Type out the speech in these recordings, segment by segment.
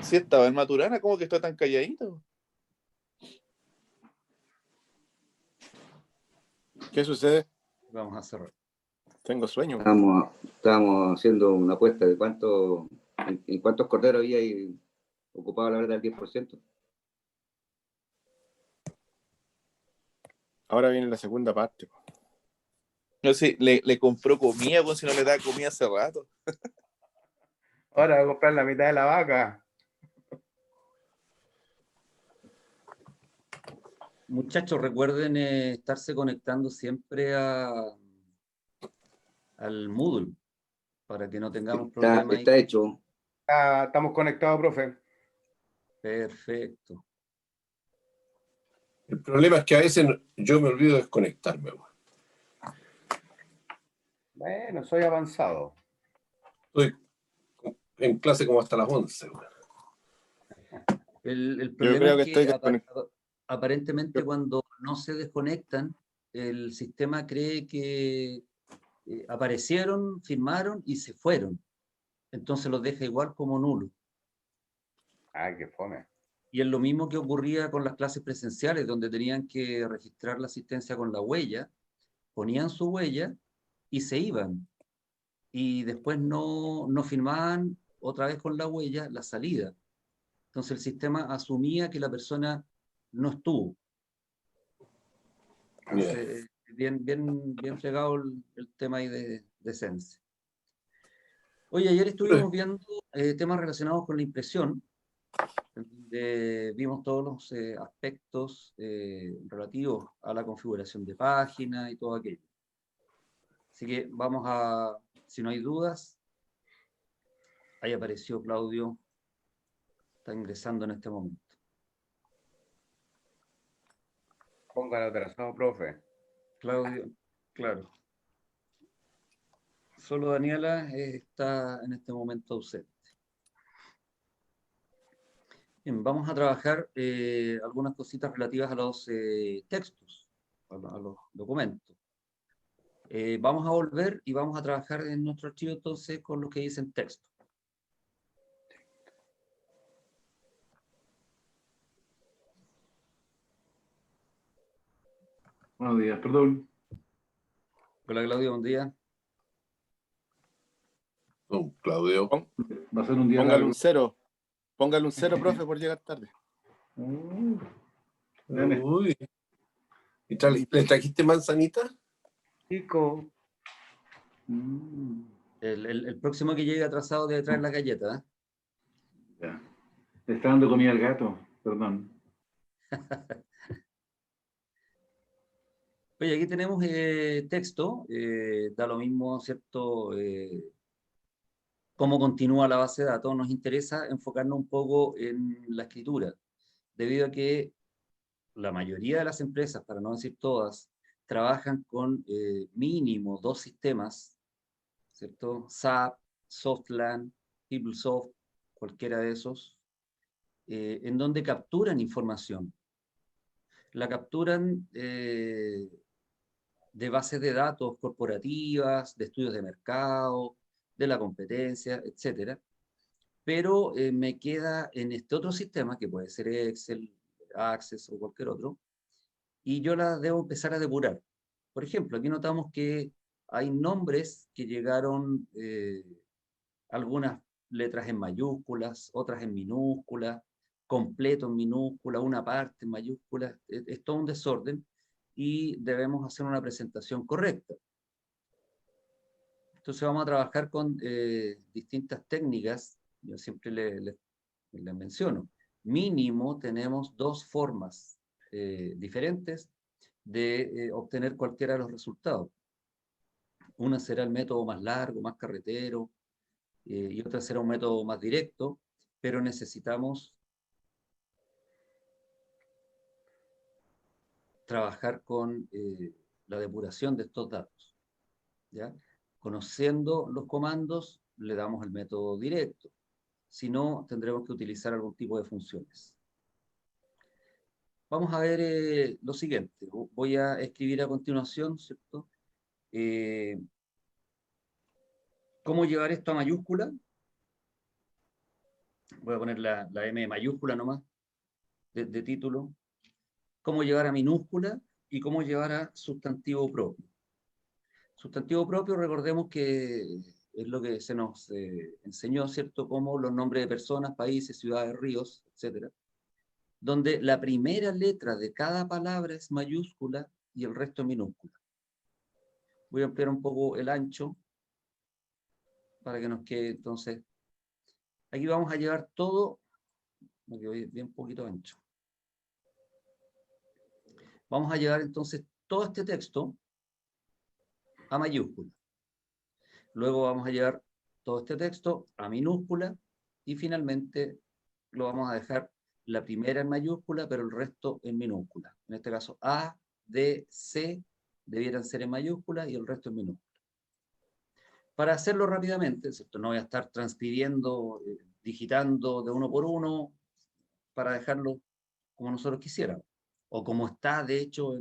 Sí, estaba en Maturana, ¿cómo que está tan calladito? ¿Qué sucede? Vamos a cerrar. Tengo sueño. Estábamos haciendo una apuesta de en cuántos corderos había ocupado la verdad el 10%. Ahora viene la segunda parte. No sé, le compró comida, pues si no le da comida hace rato. Ahora voy a comprar la mitad de la vaca. Muchachos, recuerden estarse conectando siempre al Moodle para que no tengamos problemas. Está hecho. Estamos conectados, profe. Perfecto. El problema es que a veces yo me olvido de desconectarme. Bueno, soy avanzado. Estoy en clase como hasta las 11. El problema creo es que que estoy desconectado. aparentemente cuando no se desconectan, el sistema cree que aparecieron, firmaron y se fueron. Entonces los deja igual como nulo. Ah, qué fome. Y es lo mismo que ocurría con las clases presenciales, donde tenían que registrar la asistencia con la huella, ponían su huella y se iban. Y después no firmaban otra vez con la huella la salida. Entonces el sistema asumía que la persona no estuvo. Entonces, bien fregado el tema ahí de Sense. Oye, ayer estuvimos viendo temas relacionados con la impresión, donde vimos todos los aspectos relativos a la configuración de página y todo aquello. Así que vamos a, si no hay dudas, ahí apareció Claudio, está ingresando en este momento. Póngalo atrasado, profe. Claudio, claro. Solo Daniela está en este momento ausente. Bien, vamos a trabajar algunas cositas relativas a los textos, a los documentos. Vamos a volver y vamos a trabajar en nuestro archivo entonces con lo que dicen texto. Buenos días, perdón. Hola Claudio, buen día. Don Claudio. Va a ser un día Póngale largo. un cero. Póngale un cero, profe, por llegar tarde. Uy. ¿Le trajiste manzanita? Chico. El próximo que llegue atrasado debe traer la galleta. Ya. Le está dando comida al gato, perdón. Oye, aquí tenemos texto, da lo mismo, ¿cierto? Cómo continúa la base de datos. Nos interesa enfocarnos un poco en la escritura, debido a que la mayoría de las empresas, para no decir todas, trabajan con mínimo 2 sistemas, ¿cierto? SAP, Softland, PeopleSoft, cualquiera de esos, en donde capturan información. La capturan de bases de datos corporativas, de estudios de mercado, de la competencia, etcétera. Pero me queda en este otro sistema, que puede ser Excel, Access o cualquier otro, y yo la debo empezar a depurar. Por ejemplo, aquí notamos que hay nombres que llegaron, algunas letras en mayúsculas, otras en minúsculas, completo en minúscula, una parte en mayúsculas, es todo un desorden y debemos hacer una presentación correcta. Entonces vamos a trabajar con distintas técnicas, yo siempre les menciono, mínimo tenemos 2 formas diferentes de obtener cualquiera de los resultados. Una será el método más largo, más carretero, y otra será un método más directo, pero necesitamos trabajar con la depuración de estos datos, ¿ya? Conociendo los comandos, le damos el método directo. Si no, tendremos que utilizar algún tipo de funciones. Vamos a ver lo siguiente. Voy a escribir a continuación, ¿cierto? ¿Cómo llevar esto a mayúscula? Voy a poner la M mayúscula nomás, de título. Cómo llevar a minúscula y cómo llevar a sustantivo propio. Sustantivo propio, recordemos que es lo que se nos enseñó, ¿cierto? Como los nombres de personas, países, ciudades, ríos, etcétera, donde la primera letra de cada palabra es mayúscula y el resto es minúscula. Voy a ampliar un poco el ancho para que nos quede, entonces, aquí vamos a llevar todo, me quedó bien poquito ancho. Vamos a llevar entonces todo este texto a mayúscula. Luego vamos a llevar todo este texto a minúscula y finalmente lo vamos a dejar la primera en mayúscula, pero el resto en minúscula. En este caso, A, D, C debieran ser en mayúscula y el resto en minúscula. Para hacerlo rápidamente, ¿cierto? No voy a estar transcribiendo, digitando de uno por uno para dejarlo como nosotros quisiéramos, o como está, de hecho,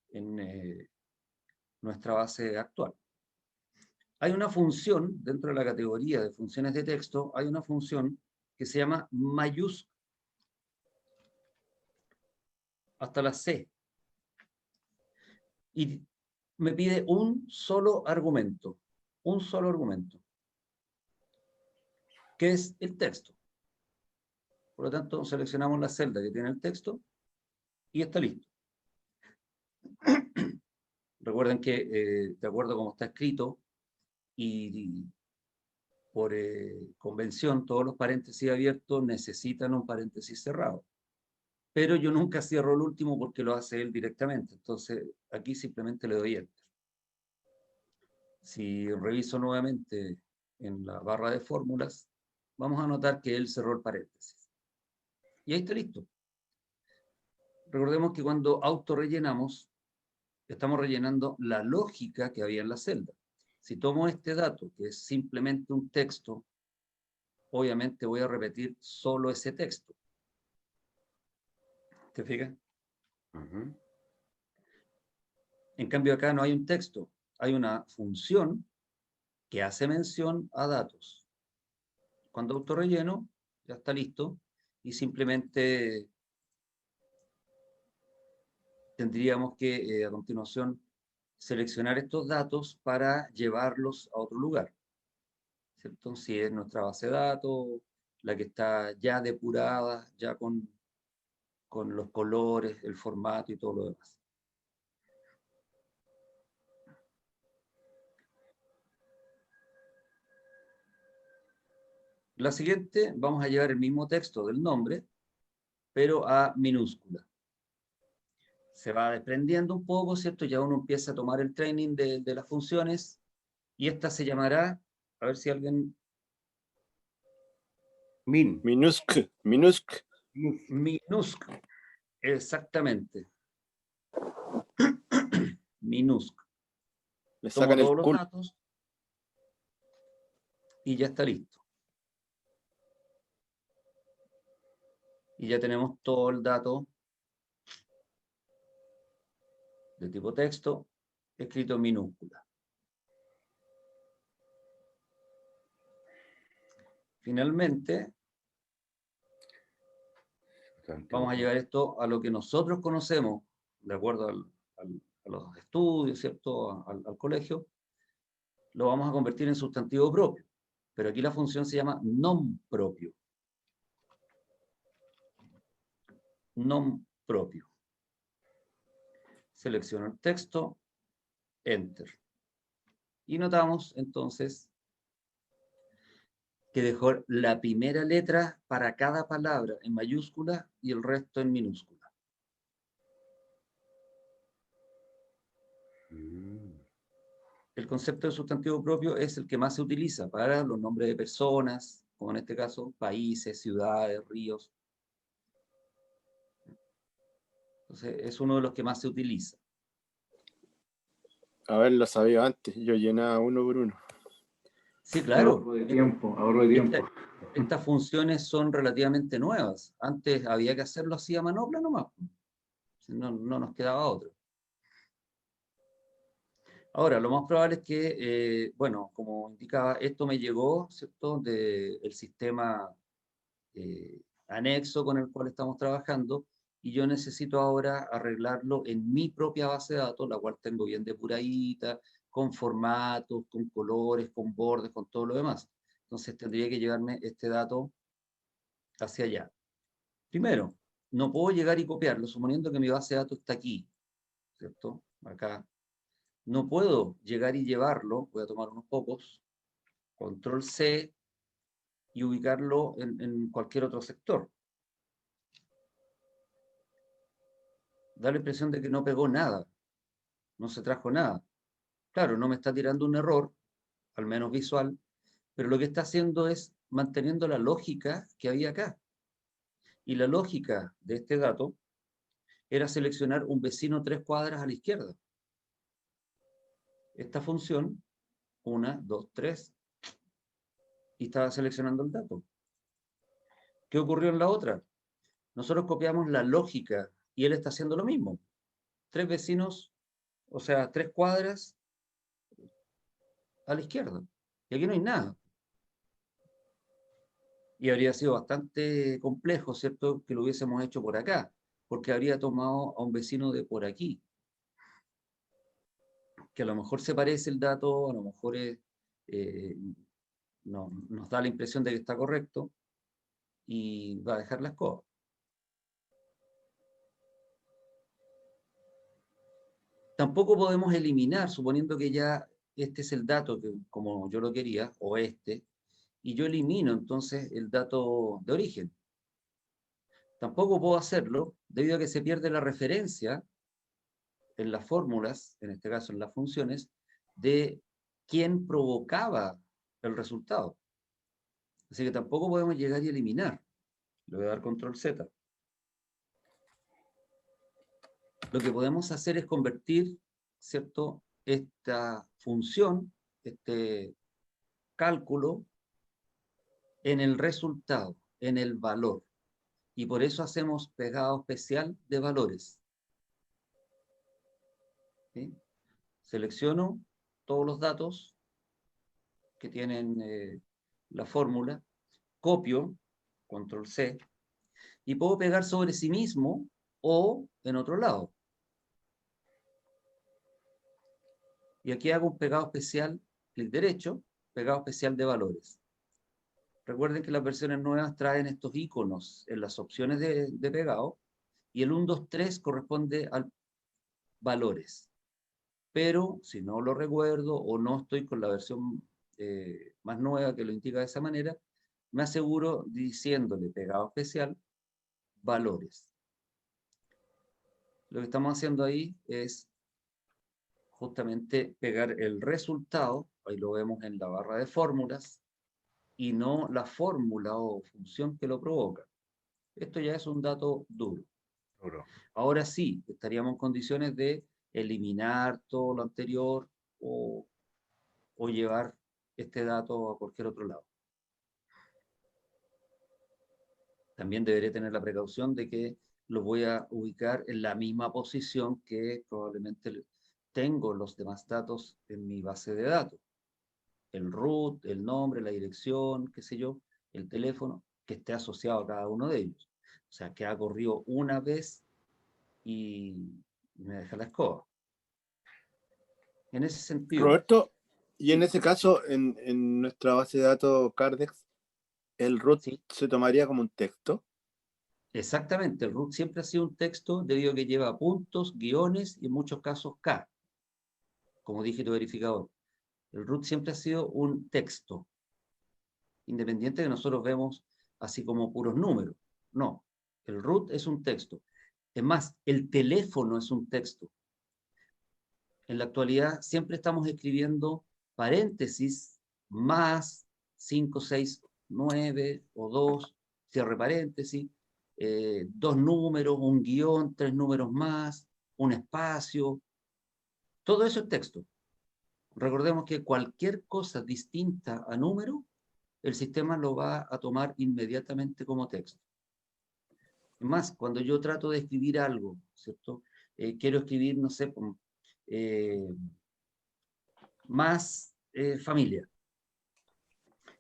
en nuestra base actual. Hay una función, dentro de la categoría de funciones de texto, hay una función que se llama mayúscula, hasta la C. Y me pide un solo argumento, que es el texto. Por lo tanto, seleccionamos la celda que tiene el texto y está listo. Recuerden que, de acuerdo a cómo está escrito, y por convención, todos los paréntesis abiertos necesitan un paréntesis cerrado. Pero yo nunca cierro el último porque lo hace él directamente. Entonces, aquí simplemente le doy Enter. Si reviso nuevamente en la barra de fórmulas, vamos a notar que él cerró el paréntesis. Y ahí está listo. Recordemos que cuando autorrellenamos, estamos rellenando la lógica que había en la celda. Si tomo este dato, que es simplemente un texto, obviamente voy a repetir solo ese texto. ¿Te fijas? Ujú. En cambio acá no hay un texto, hay una función que hace mención a datos. Cuando autorrelleno, ya está listo, y simplemente tendríamos que, a continuación, seleccionar estos datos para llevarlos a otro lugar, ¿cierto? Si es nuestra base de datos, la que está ya depurada, ya con los colores, el formato y todo lo demás. La siguiente, vamos a llevar el mismo texto del nombre, pero a minúscula. Se va desprendiendo un poco, ¿cierto? Ya uno empieza a tomar el training de las funciones, y esta se llamará, a ver si alguien... Minusc. Minusc. Exactamente. Minusc. Le Tomo sacan el todos los culo. datos y ya está listo. Y ya tenemos todo el dato de tipo texto escrito en minúscula. Finalmente, vamos a llevar esto a lo que nosotros conocemos, de acuerdo a los estudios, ¿cierto? Al colegio, lo vamos a convertir en sustantivo propio. Pero aquí la función se llama nom propio. Nom propio. Selecciono el texto, Enter. Y notamos entonces que dejó la primera letra para cada palabra en mayúscula y el resto en minúscula. El concepto de sustantivo propio es el que más se utiliza para los nombres de personas, como en este caso, países, ciudades, ríos. Entonces, es uno de los que más se utiliza. Haberlo sabido antes, yo llenaba uno por uno. Sí, claro. Ahorro de tiempo, ahorro de tiempo. Estas funciones son relativamente nuevas. Antes había que hacerlo así a manopla nomás. No nos quedaba otro. Ahora, lo más probable es que, bueno, como indicaba, esto me llegó, ¿cierto?, del sistema anexo con el cual estamos trabajando, y yo necesito ahora arreglarlo en mi propia base de datos, la cual tengo bien depuradita, con formatos, con colores, con bordes, con todo lo demás. Entonces tendría que llevarme este dato hacia allá. Primero, no puedo llegar y copiarlo, suponiendo que mi base de datos está aquí, ¿cierto? Acá. No puedo llegar y llevarlo, voy a tomar unos pocos, control C, y ubicarlo en cualquier otro sector. Da la impresión de que no pegó nada, no se trajo nada. Claro, no me está tirando un error, al menos visual, pero lo que está haciendo es manteniendo la lógica que había acá. Y la lógica de este dato era seleccionar un vecino 3 cuadras a la izquierda. Esta función, 1, 2, 3, y estaba seleccionando el dato. ¿Qué ocurrió en la otra? Nosotros copiamos la lógica y él está haciendo lo mismo. 3 vecinos, o sea, 3 cuadras a la izquierda. Y aquí no hay nada. Y habría sido bastante complejo, ¿cierto?, que lo hubiésemos hecho por acá, porque habría tomado a un vecino de por aquí, que a lo mejor se parece el dato, a lo mejor no, nos da la impresión de que está correcto, y va a dejar las cosas. Tampoco podemos eliminar, suponiendo que ya este es el dato que, como yo lo quería, o este, y yo elimino entonces el dato de origen. Tampoco puedo hacerlo debido a que se pierde la referencia en las fórmulas, en este caso en las funciones, de quién provocaba el resultado. Así que tampoco podemos llegar y eliminar. Le voy a dar control Z. Lo que podemos hacer es convertir, ¿cierto?, esta función, este cálculo, en el resultado, en el valor. Y por eso hacemos pegado especial de valores. ¿Sí? Selecciono todos los datos que tienen la fórmula, copio, control C, y puedo pegar sobre sí mismo o en otro lado. Y aquí hago un pegado especial, clic derecho, pegado especial de valores. Recuerden que las versiones nuevas traen estos iconos en las opciones de pegado, y el 1, 2, 3 corresponde a valores. Pero si no lo recuerdo o no estoy con la versión más nueva que lo indica de esa manera, me aseguro diciéndole pegado especial, valores. Lo que estamos haciendo ahí es justamente pegar el resultado, ahí lo vemos en la barra de fórmulas, y no la fórmula o función que lo provoca. Esto ya es un dato duro. Ahora sí, estaríamos en condiciones de eliminar todo lo anterior o llevar este dato a cualquier otro lado. También deberé tener la precaución de que lo voy a ubicar en la misma posición que probablemente tengo los demás datos en mi base de datos. El root, el nombre, la dirección, qué sé yo, el teléfono, que esté asociado a cada uno de ellos. O sea, que ha corrido una vez y me deja la escoba. En ese sentido. Roberto, y en ese caso, en nuestra base de datos Cardex, ¿el root ¿Sí? se tomaría como un texto? Exactamente, el root siempre ha sido un texto debido a que lleva puntos, guiones y en muchos casos K, como dígito verificador. El root siempre ha sido un texto, independiente de que nosotros vemos así como puros números. No, el root es un texto. Es más, el teléfono es un texto. En la actualidad siempre estamos escribiendo paréntesis más 5, 6, 9 o 2, cierre paréntesis, 2 números, un guión, 3 números más, un espacio. Todo eso es texto. Recordemos que cualquier cosa distinta a número, el sistema lo va a tomar inmediatamente como texto. Es más, cuando yo trato de escribir algo, ¿cierto? Quiero escribir, no sé, más familia.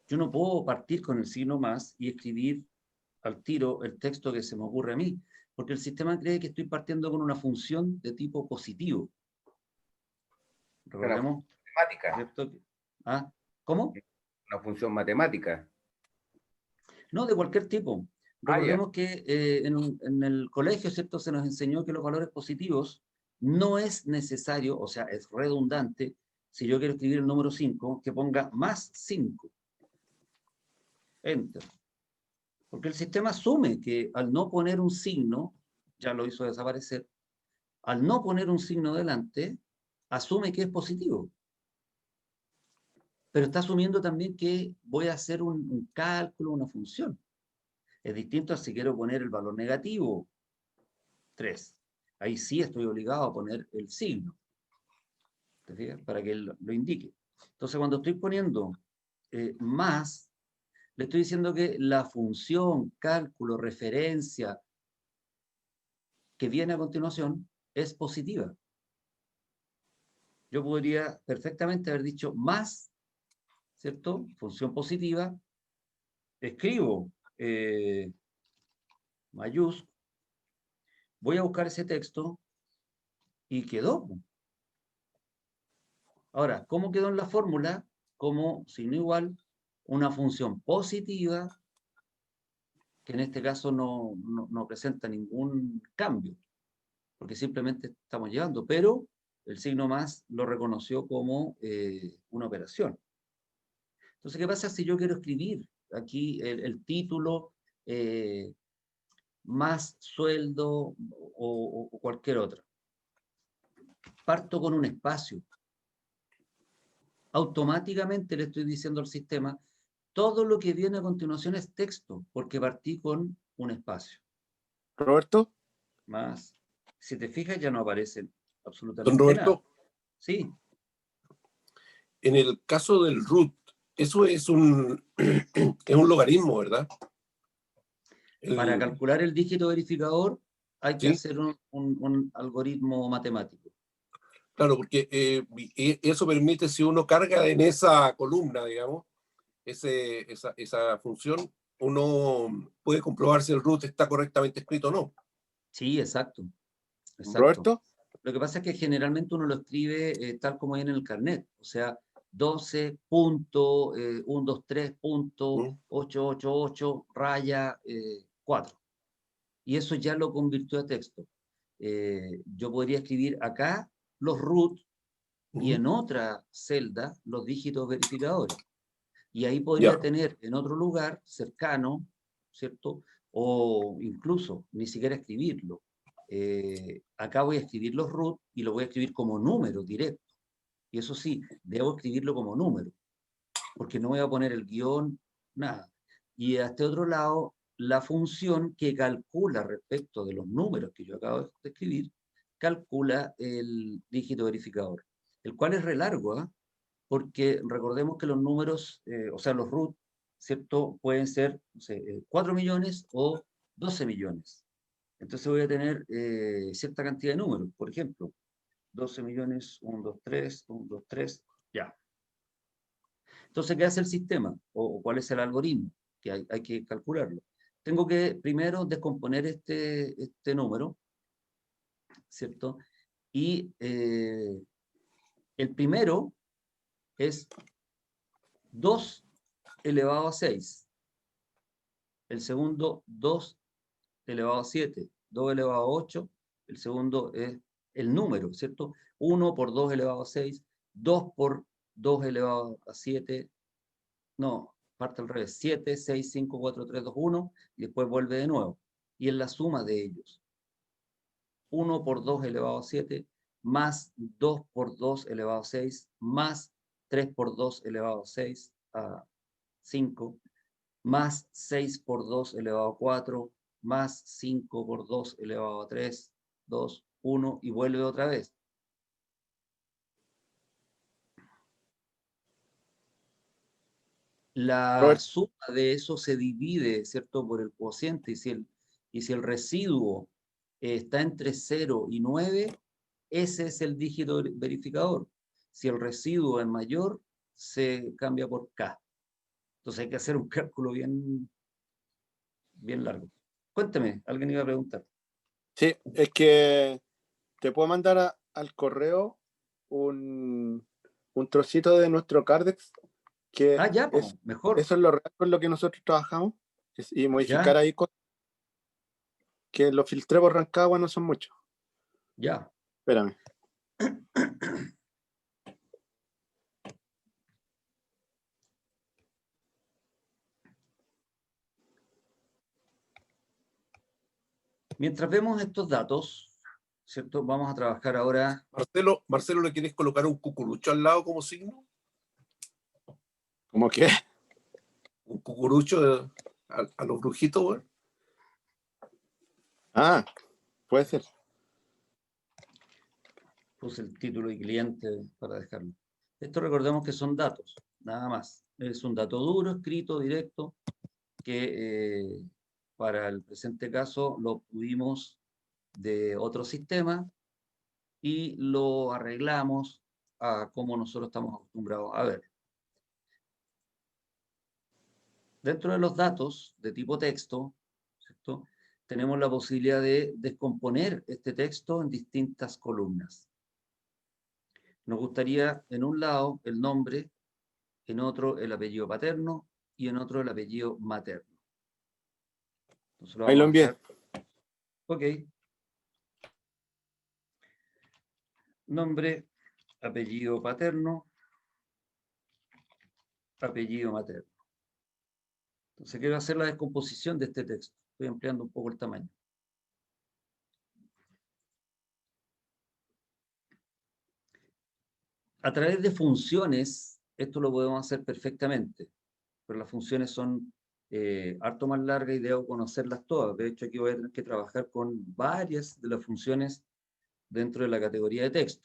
Yo no puedo partir con el signo más y escribir al tiro el texto que se me ocurre a mí, porque el sistema cree que estoy partiendo con una función de tipo positivo. Recordemos, Matemática, ¿cierto? ¿Ah? ¿Cómo? una función matemática. No, de cualquier tipo. Ah, ya. Recordemos que en el colegio, ¿cierto? Se nos enseñó que los valores positivos no es necesario, o sea, es redundante, si yo quiero escribir el número 5, que ponga más 5. Enter. Porque el sistema asume que al no poner un signo, ya lo hizo desaparecer, al no poner un signo delante, asume que es positivo. Pero está asumiendo también que voy a hacer un cálculo, una función. Es distinto a si quiero poner el valor negativo, 3. Ahí sí estoy obligado a poner el signo. ¿Te fijas? Para que él lo indique. Entonces, cuando estoy poniendo más, le estoy diciendo que la función, cálculo, referencia que viene a continuación es positiva. Yo podría perfectamente haber dicho más, ¿cierto? Función positiva. Escribo mayúsculo. Voy a buscar ese texto y quedó. Ahora, ¿cómo quedó en la fórmula? Como signo igual, una función positiva, que en este caso no presenta ningún cambio, porque simplemente estamos llevando, pero el signo más lo reconoció como una operación. Entonces, ¿qué pasa si yo quiero escribir aquí el título más sueldo o cualquier otra? Parto con un espacio. Automáticamente le estoy diciendo al sistema, todo lo que viene a continuación es texto, porque partí con un espacio. Roberto, Más, si te fijas, ya no aparece Don absolutamente Roberto, nada. Sí, en el caso del root, eso es un, es un logaritmo, ¿verdad? para calcular el dígito verificador hay que ¿Sí? hacer un algoritmo matemático. Claro, porque eso permite, si uno carga en esa columna, digamos, esa función, uno puede comprobar si el root está correctamente escrito o no. Sí, exacto. Roberto, Lo que pasa es que generalmente uno lo escribe tal como viene en el carnet, o sea, 12.123.888 raya 4. Y eso ya lo convirtió a texto. Yo podría escribir acá los root y en otra celda los dígitos verificadores. Y ahí podría Ya. tener en otro lugar cercano, ¿cierto? O incluso ni siquiera escribirlo. Acá voy a escribir los root y lo voy a escribir como número directo. Y eso sí, debo escribirlo como número, porque no voy a poner el guión, nada. Y a este otro lado, la función que calcula respecto de los números que yo acabo de escribir, calcula el dígito verificador, el cual es re largo, ¿eh? Porque recordemos que los números, o sea, los root, ¿cierto? Pueden ser, no sé, 4 millones o 12 millones. Entonces voy a tener cierta cantidad de números, por ejemplo, 12 millones, 1, 2, 3, 1, 2, 3, ya. Entonces, ¿qué hace el sistema? ¿O cuál es el algoritmo? Que hay que calcularlo. Tengo que primero descomponer este número, ¿cierto? Y el primero es 2 elevado a 6. El segundo, 2 elevado a 7. 2 elevado a 8. El segundo es el número, ¿cierto? 1 por 2 elevado a 6. 2 por 2 elevado a 7. No, parte al revés. 7, 6, 5, 4, 3, 2, 1. Y después vuelve de nuevo. Y es la suma de ellos. 1 por 2 elevado a 7, más 2 por 2 elevado a 6, más 3 por 2 elevado a 6, a 5, más 6 por 2 elevado a 4, más 5 por 2 elevado a 3, 2, 1, y vuelve otra vez. La Roberto, suma de eso se divide, ¿cierto?, por el cociente, y si el residuo está entre 0 y 9, ese es el dígito verificador. Si el residuo es mayor, se cambia por K. Entonces hay que hacer un cálculo bien bien largo. Cuéntame, alguien iba a preguntar. Sí, es que te puedo mandar al correo un trocito de nuestro Cardex que Ah, ya, pues, mejor. eso es lo real con lo que nosotros trabajamos y modificar Ya, ahí cosas que lo filtré por Rancagua no son muchos. ya. Espérame. Mientras vemos estos datos, ¿cierto? Vamos a trabajar ahora. Marcelo, ¿le quieres colocar un cucurucho al lado como signo? ¿Cómo que? Un cucurucho a los brujitos, güey. Ah, puede ser. Puse el título y cliente para dejarlo. Esto recordemos que son datos, nada más. Es un dato duro, escrito, directo, que para el presente caso lo obtuvimos de otro sistema y lo arreglamos a como nosotros estamos acostumbrados a ver. Dentro de los datos de tipo texto, ¿cierto? Tenemos la posibilidad de descomponer este texto en distintas columnas. Nos gustaría en un lado el nombre, en otro el apellido paterno y en otro el apellido materno. Entonces lo Ahí lo vamos a envié. hacer. Ok. Nombre, apellido paterno, apellido materno. Entonces quiero hacer la descomposición de este texto. Estoy ampliando un poco el tamaño. A través de funciones, esto lo podemos hacer perfectamente, pero las funciones son harto más largas y debo conocerlas todas. De hecho, aquí voy a tener que trabajar con varias de las funciones dentro de la categoría de texto,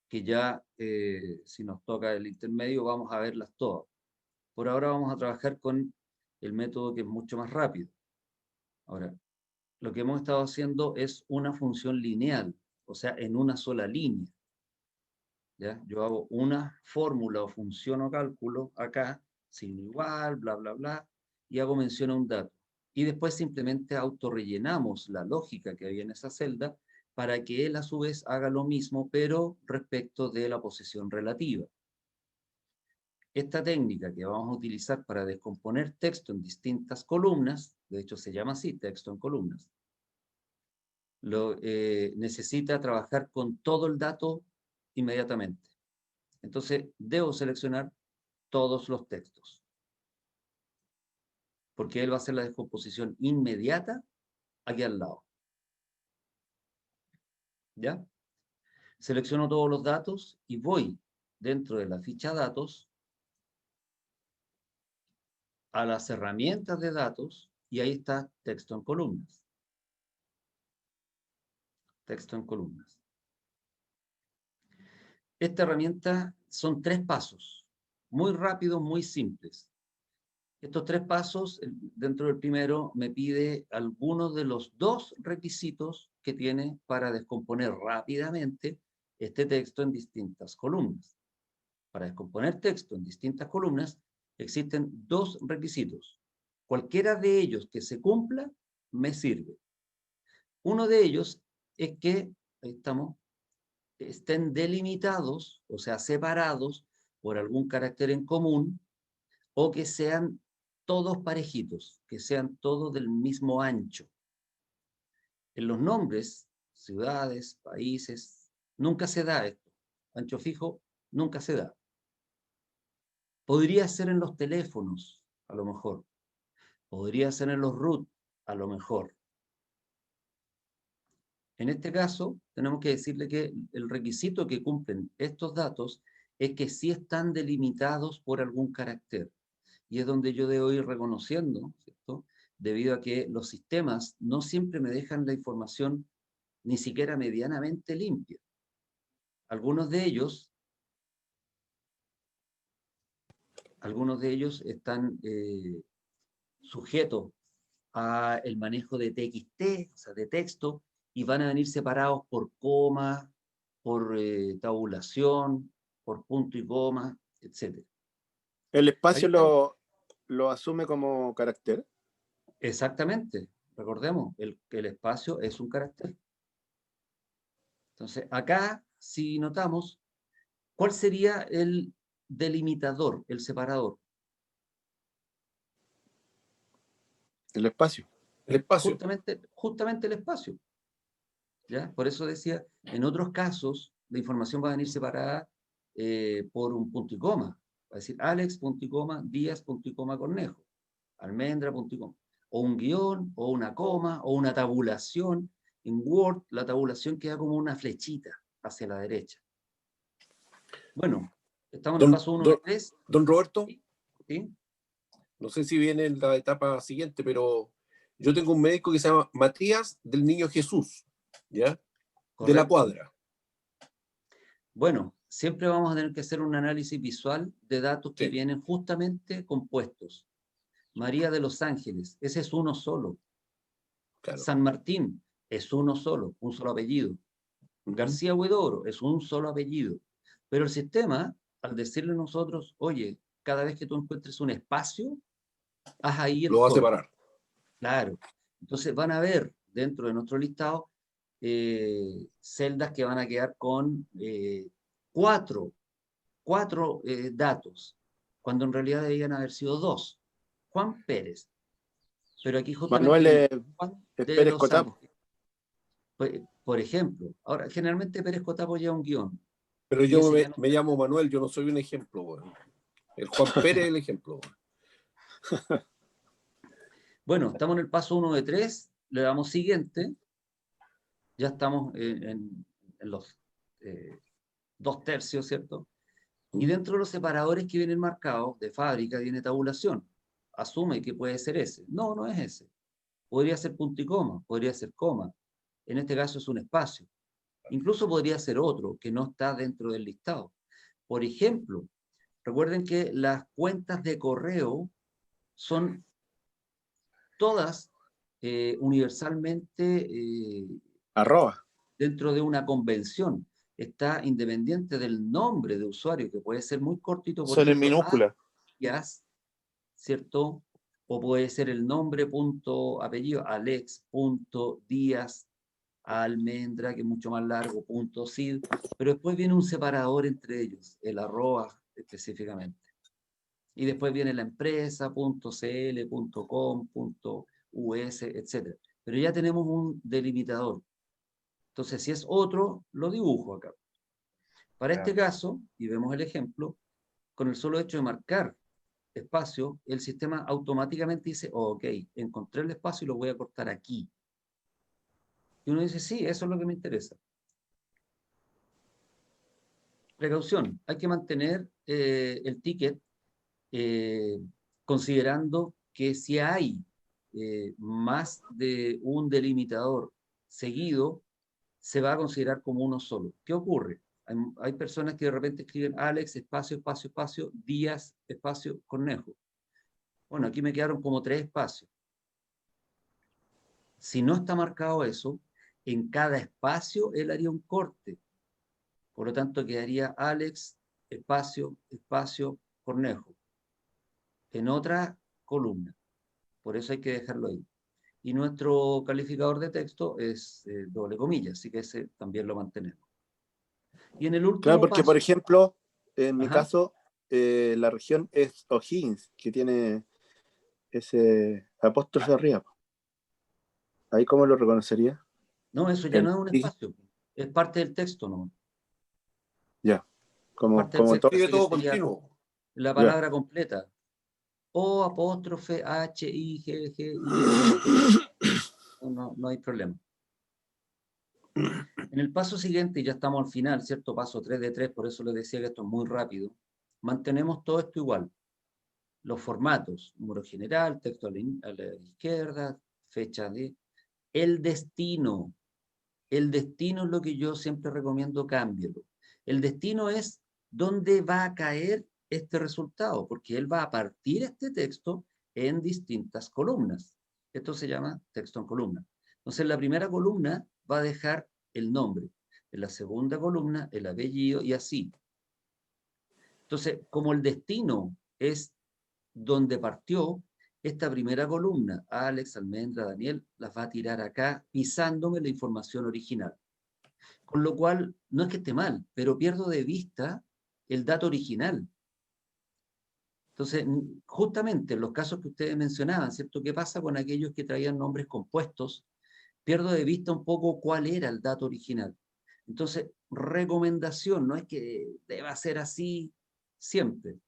que ya, si nos toca el intermedio, vamos a verlas todas. Por ahora vamos a trabajar con el método que es mucho más rápido. Ahora, lo que hemos estado haciendo es una función lineal, o sea, en una sola línea. ¿Ya? Yo hago una fórmula o función o cálculo acá, signo igual, bla, bla, bla, y hago mención a un dato. Y después simplemente autorrellenamos la lógica que había en esa celda para que él a su vez haga lo mismo, pero respecto de la posición relativa. Esta técnica que vamos a utilizar para descomponer texto en distintas columnas, de hecho se llama así, texto en columnas, necesita trabajar con todo el dato inmediatamente. Entonces, debo seleccionar todos los textos, porque él va a hacer la descomposición inmediata aquí al lado. ¿Ya? Selecciono todos los datos y voy dentro de la ficha datos a las herramientas de datos y ahí está texto en columnas. Texto en columnas. Esta herramienta son 3 pasos, muy rápidos, muy simples. Estos 3 pasos, dentro del primero, me pide algunos de los 2 requisitos que tiene para descomponer rápidamente este texto en distintas columnas. Para descomponer texto en distintas columnas, existen 2 requisitos. Cualquiera de ellos que se cumpla, me sirve. Uno de ellos es que, ahí estamos, estén delimitados, o sea, separados por algún carácter en común, o que sean todos parejitos, que sean todos del mismo ancho. En los nombres, ciudades, países, nunca se da esto. Ancho fijo, nunca se da. Podría ser en los teléfonos, a lo mejor. Podría ser en los root, a lo mejor. En este caso, tenemos que decirle que el requisito que cumplen estos datos es que sí están delimitados por algún carácter. Y es donde yo debo ir reconociendo, ¿cierto? Debido a que los sistemas no siempre me dejan la información ni siquiera medianamente limpia. Algunos de ellos están sujetos a el manejo de TXT, o sea, de texto, y van a venir separados por coma, por tabulación, por punto y coma, etc. ¿El Ahí espacio está. lo asume como carácter? Exactamente. Recordemos, el espacio es un carácter. Entonces, acá, si notamos, ¿cuál sería el delimitador, el separador? El espacio. El espacio. Justamente el espacio. ¿Ya? Por eso decía, en otros casos, la información va a venir separada por un punto y coma. Va a decir Alex, punto y coma, Díaz, punto y coma, Cornejo. Almendra, punto y coma. O un guión, o una coma, o una tabulación. En Word, la tabulación queda como una flechita hacia la derecha. Bueno, estamos en el paso 1 de 3. Don Roberto, ¿Sí? no sé si viene en la etapa siguiente, pero yo tengo un médico que se llama Matías del Niño Jesús, ¿ya? De la Correcto. Cuadra. Bueno, siempre vamos a tener que hacer un análisis visual de datos que Sí. vienen justamente compuestos. María de los Ángeles, ese es uno solo. Claro. San Martín es uno solo, un solo apellido. García Huidobro es un solo apellido. Pero el sistema, al decirle a nosotros, oye, cada vez que tú encuentres un espacio, haz ahí el Lo va a corte. separar. Claro. Entonces van a ver dentro de nuestro listado celdas que van a quedar con cuatro datos, cuando en realidad debían haber sido 2. Juan Pérez. Pero aquí justamente Manuel viene es Juan de Pérez los Cotapo. Ángeles. Por ejemplo, ahora generalmente Pérez Cotapo lleva un guión. Pero Y yo ese ya no- me llamo Manuel, yo no soy un ejemplo, weón. El Juan Pérez es el ejemplo, weón. Bueno, estamos en el paso 1 de 3, le damos siguiente. Ya estamos en los 2/3, ¿cierto? Y dentro de los separadores que vienen marcados de fábrica viene tabulación. Asume que puede ser ese. No, no es ese. Podría ser punto y coma, podría ser coma. En este caso es un espacio. Incluso podría ser otro que no está dentro del listado. Por ejemplo, recuerden que las cuentas de correo son todas universalmente Arroba. dentro de una convención. Está independiente del nombre de usuario, que puede ser muy cortito, por Son en ejemplo, minúscula. alias, ¿cierto? O puede ser el nombre, punto, apellido, Alex, punto, Díaz, Almendra, que es mucho más largo, punto, Cid, pero después viene un separador entre ellos, el arroba específicamente. Y después viene la empresa, punto .cl, punto .com, punto .us, etc. Pero ya tenemos un delimitador. Entonces, si es otro, lo dibujo acá. Para este caso, y vemos el ejemplo, con el solo hecho de marcar espacio, el sistema automáticamente dice, oh, ok, encontré el espacio y lo voy a cortar aquí. Y uno dice, sí, eso es lo que me interesa. Precaución, hay que mantener el ticket considerando que si hay más de un delimitador seguido, se va a considerar como uno solo. ¿Qué ocurre? Hay personas que de repente escriben Alex, espacio, espacio, espacio, Díaz, espacio, Cornejo. Bueno, aquí me quedaron como 3 espacios. Si no está marcado eso, en cada espacio él haría un corte. Por lo tanto, quedaría Alex, espacio, espacio, Cornejo. En otra columna. Por eso hay que dejarlo ahí. Y nuestro calificador de texto es doble comilla, así que ese también lo mantenemos. Y en el último Claro, porque paso, por ejemplo, en mi ajá, caso, la región es O'Higgins, que tiene ese apóstrofe arriba. ¿Ahí cómo lo reconocería? no, eso ya no es un espacio, es parte del texto, ¿no? Ya, como Parte del todo. texto, Escribe eso ya todo sería continuo. la Ya. palabra completa. O apóstrofe H, I, G, G, I, no hay problema. En el paso siguiente, ya estamos al final, ¿cierto? Paso 3 de 3, por eso les decía que esto es muy rápido. Mantenemos todo esto igual. Los formatos, número general, texto a la izquierda, fecha de... El destino. El destino es lo que yo siempre recomiendo, cámbielo. El destino es dónde va a caer este resultado, porque él va a partir este texto en distintas columnas. Esto se llama texto en columna. Entonces, en la primera columna va a dejar el nombre, en la segunda columna el apellido y así. Entonces, como el destino es donde partió, esta primera columna, Alex, Almendra, Daniel, las va a tirar acá pisándome la información original. Con lo cual, no es que esté mal, pero pierdo de vista el dato original. Entonces, justamente en los casos que ustedes mencionaban, ¿cierto? ¿Qué pasa con aquellos que traían nombres compuestos? Pierdo de vista un poco cuál era el dato original. Entonces, recomendación, no es que deba ser así siempre.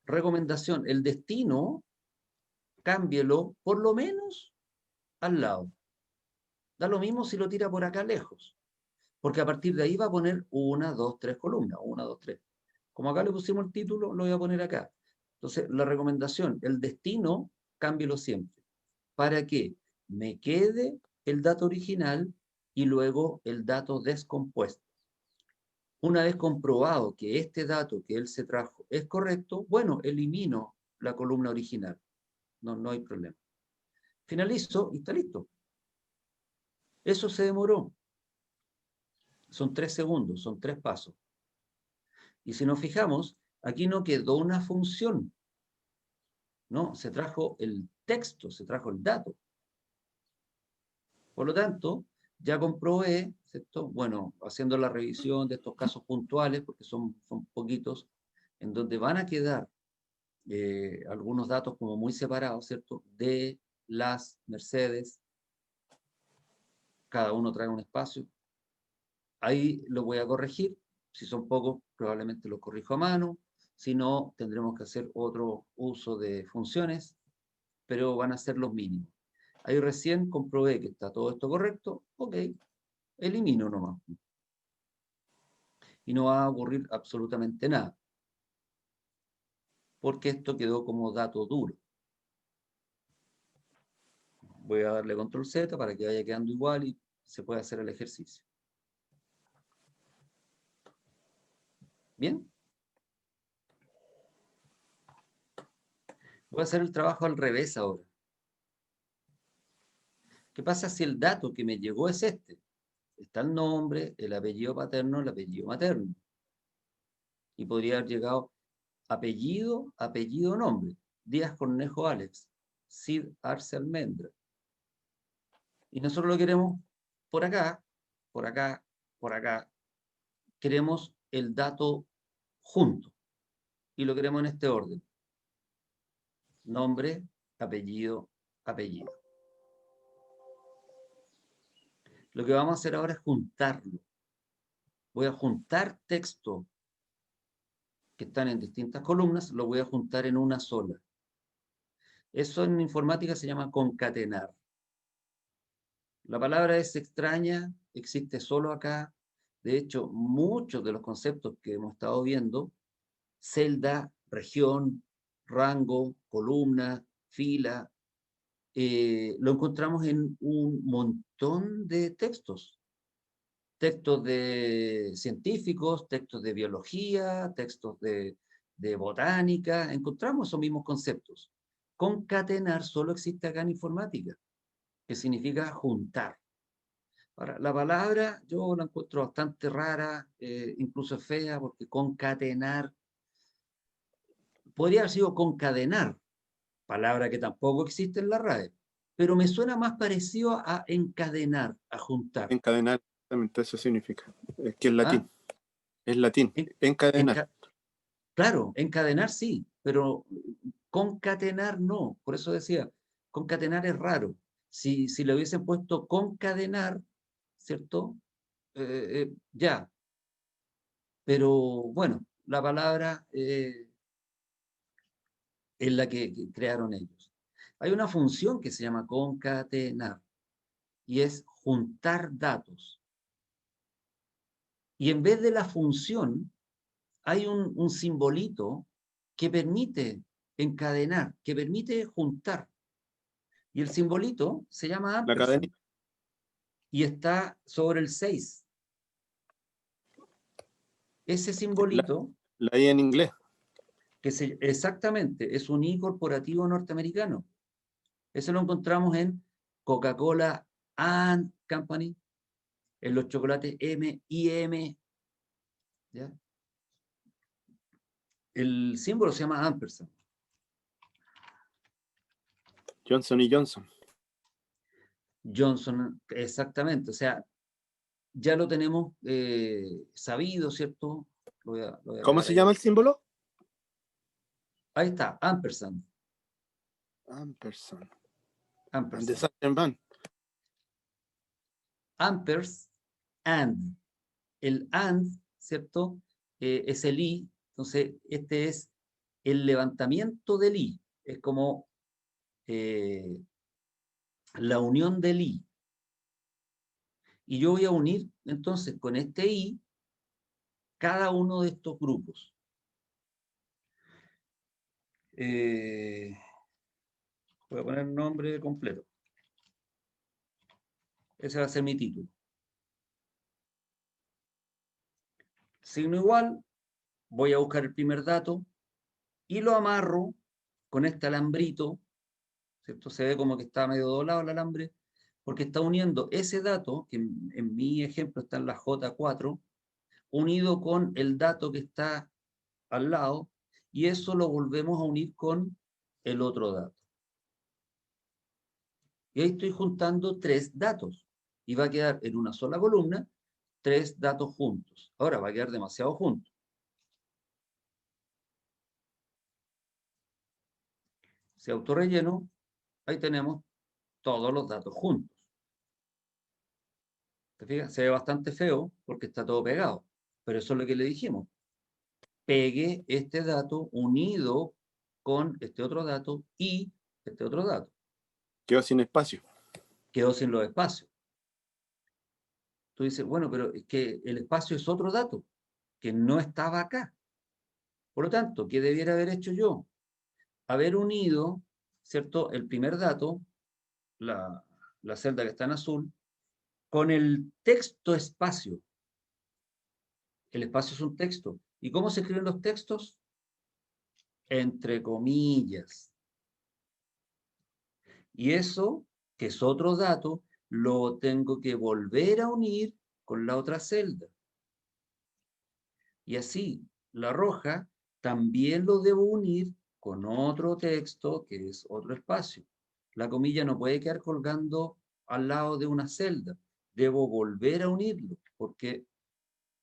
Recomendación, el destino, cámbielo por lo menos al lado. Da lo mismo si lo tira por acá lejos, porque a partir de ahí va a poner 1, 2, 3 columnas, 1, 2, 3. Como acá le pusimos el título, lo voy a poner acá. Entonces, la recomendación, el destino, cámbielo siempre. ¿Para qué? Me quede el dato original y luego el dato descompuesto. Una vez comprobado que este dato que él se trajo es correcto, bueno, elimino la columna original. No hay problema. Finalizo y está listo. Eso se demoró. Son 3 segundos, son 3 pasos. Y si nos fijamos, aquí no quedó una función. No, se trajo el texto, se trajo el dato. Por lo tanto, ya comprobé, ¿cierto? Bueno, haciendo la revisión de estos casos puntuales, porque son poquitos, en donde van a quedar algunos datos como muy separados, ¿cierto? De las Mercedes, cada uno trae un espacio. Ahí lo voy a corregir. Si son pocos, probablemente los corrijo a mano. Si no, tendremos que hacer otro uso de funciones, pero van a ser los mínimos. Ahí recién comprobé que está todo esto correcto. Ok, elimino nomás. Y no va a ocurrir absolutamente nada, porque esto quedó como dato duro. Voy a darle control Z para que vaya quedando igual y se pueda hacer el ejercicio. ¿Bien? Voy a hacer el trabajo al revés ahora. ¿Qué pasa si el dato que me llegó es este? Está el nombre, el apellido paterno, el apellido materno. Y podría haber llegado apellido, apellido, nombre. Díaz Cornejo Alex, Cid Arce Almendra. Y nosotros lo queremos por acá, por acá, por acá. Queremos el dato junto. Y lo queremos en este orden. Nombre, apellido, apellido. Lo que vamos a hacer ahora es juntarlo. Voy a juntar texto que están en distintas columnas, lo voy a juntar en una sola. Eso en informática se llama concatenar. La palabra es extraña, existe solo acá. De hecho, muchos de los conceptos que hemos estado viendo, celda, región, rango, columna, fila, lo encontramos en un montón de textos. Textos de científicos, textos de biología, textos de botánica, encontramos esos mismos conceptos. Concatenar solo existe acá en informática, que significa juntar. Ahora, la palabra yo la encuentro bastante rara, incluso fea, porque concatenar, podría haber sido concadenar, palabra que tampoco existe en la RAE, pero me suena más parecido a encadenar, a juntar. Encadenar, exactamente eso significa. Es que es ¿Ah? latín. Es latín. Encadenar. Claro, encadenar sí, pero concatenar no. Por eso decía, concatenar es raro. Si le hubiesen puesto concadenar, ¿cierto? Ya. Pero bueno, la palabra es la que crearon ellos. Hay una función que se llama concatenar y es juntar datos. Y en vez de la función, hay un simbolito que permite encadenar, que permite juntar. Y el simbolito se llama La ampersand cadena. y está sobre el 6. Ese simbolito, La I en inglés. exactamente, es un I corporativo norteamericano. Eso lo encontramos en Coca-Cola and Company, en los chocolates M&M. ¿Ya? El símbolo se llama ampersand. Johnson y Johnson. Johnson, exactamente. O sea, ya lo tenemos sabido, ¿cierto? Lo voy a ¿Cómo pegar se ahí. llama el símbolo? Ahí está, ampersand. Ampersand. Ampersand. De Saint-Germain. Ampers, and. El and, ¿cierto? Es el i. Entonces, este es el levantamiento del i. Es como la unión del i. Y yo voy a unir, entonces, con este i, cada uno de estos grupos. Voy a poner el nombre completo. Ese va a ser mi título. Signo igual, voy a buscar el primer dato y lo amarro con este alambrito, ¿cierto? Se ve como que está medio doblado el alambre, porque está uniendo ese dato, que en mi ejemplo está en la J4, unido con el dato que está al lado, y eso lo volvemos a unir con el otro dato. Y ahí estoy juntando 3 datos, y va a quedar en una sola columna 3 datos juntos. Ahora va a quedar demasiado junto. Si autorrelleno, ahí tenemos todos los datos juntos. ¿Te fijas? Se ve bastante feo porque está todo pegado, pero eso es lo que le dijimos. Pegue este dato unido con este otro dato y este otro dato. Quedó sin espacio. Quedó sin los espacios. Tú dices, bueno, pero es que el espacio es otro dato que no estaba acá. Por lo tanto, ¿qué debiera haber hecho yo? Haber unido, ¿cierto?, el primer dato, la celda que está en azul, con el texto espacio. El espacio es un texto. ¿Y cómo se escriben los textos? Entre comillas. Y eso, que es otro dato, lo tengo que volver a unir con la otra celda. Y así, la roja también lo debo unir con otro texto, que es otro espacio. La comilla no puede quedar colgando al lado de una celda. Debo volver a unirlo, porque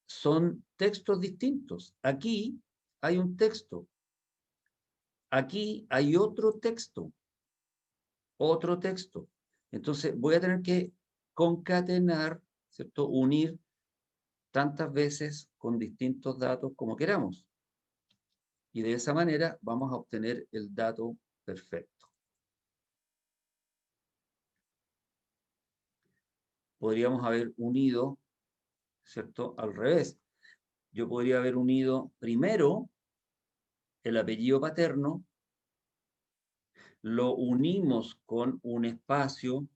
son textos distintos. Aquí hay un texto. Aquí hay otro texto. Otro texto. Entonces voy a tener que concatenar, ¿cierto? Unir tantas veces con distintos datos como queramos. Y de esa manera vamos a obtener el dato perfecto. Podríamos haber unido, ¿cierto?, al revés. Yo podría haber unido primero el apellido paterno, lo unimos con un espacio,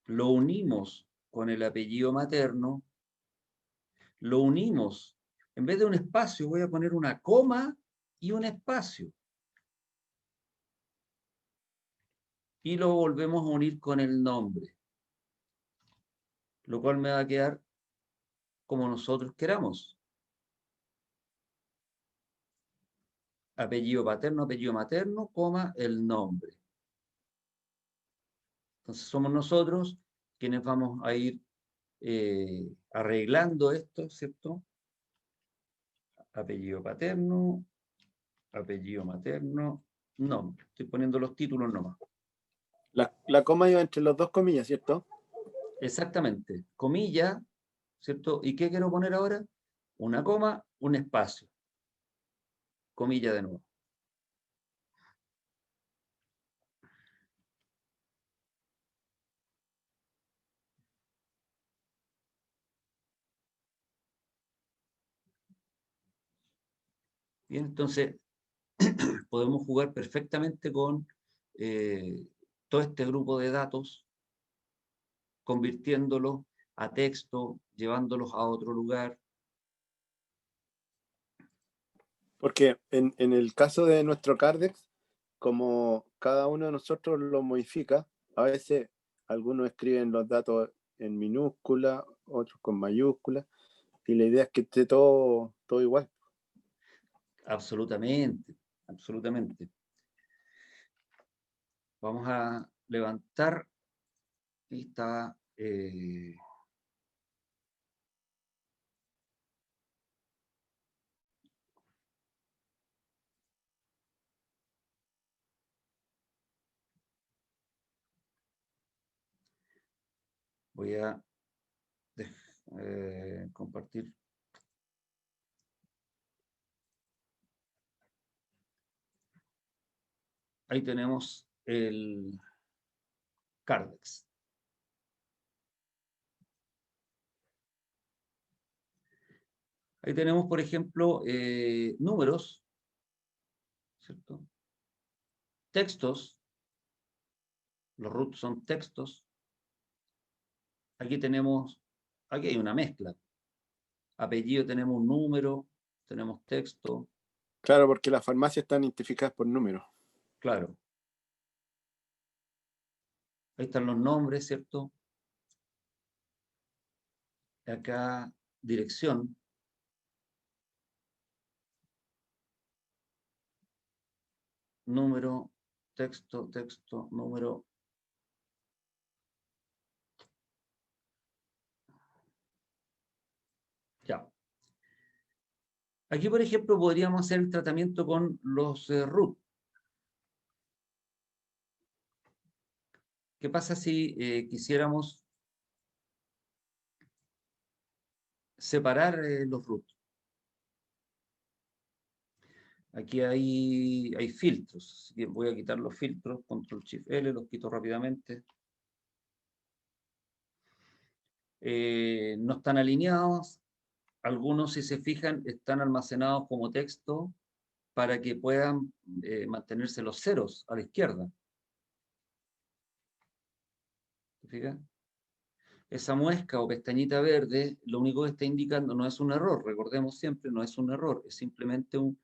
lo unimos con el apellido materno, lo unimos. En vez de un espacio voy a poner una coma y un espacio. Y lo volvemos a unir con el nombre, lo cual me va a quedar como nosotros queramos. Apellido materno, coma, el nombre. Entonces somos nosotros quienes vamos a ir arreglando esto, ¿cierto? Apellido materno, nombre. Estoy poniendo los títulos nomás. La coma iba entre los dos comillas, ¿cierto? Exactamente. Comilla, ¿cierto? ¿Y qué quiero poner ahora? Una coma, un espacio. Comilla de nuevo. Bien, entonces podemos jugar perfectamente con todo este grupo de datos, convirtiéndolos a texto, llevándolos a otro lugar. Porque en el caso de nuestro Cardex, como cada uno de nosotros lo modifica, a veces algunos escriben los datos en minúscula, otros con mayúscula, y la idea es que esté todo igual. Absolutamente. absolutamente. Vamos a levantar esta... voy a compartir. Ahí tenemos el Cardex. Ahí tenemos, por ejemplo, números, ¿cierto? Textos, los roots son textos. Aquí hay una mezcla. Apellido tenemos un número, tenemos texto, Claro, porque las farmacias están identificadas por números. claro. Ahí están los nombres, ¿cierto? Acá, dirección. Número, texto, número. Ya. Aquí, por ejemplo, podríamos hacer el tratamiento con los root. ¿Qué pasa si quisiéramos separar los root? Aquí hay filtros. Así que voy a quitar los filtros, Control Shift L, los quito rápidamente. No están alineados. Algunos, si se fijan, están almacenados como texto para que puedan mantenerse los ceros a la izquierda. ¿Se fijan? Esa muesca o pestañita verde, lo único que está indicando no es un error, recordemos siempre, no es un error, es simplemente un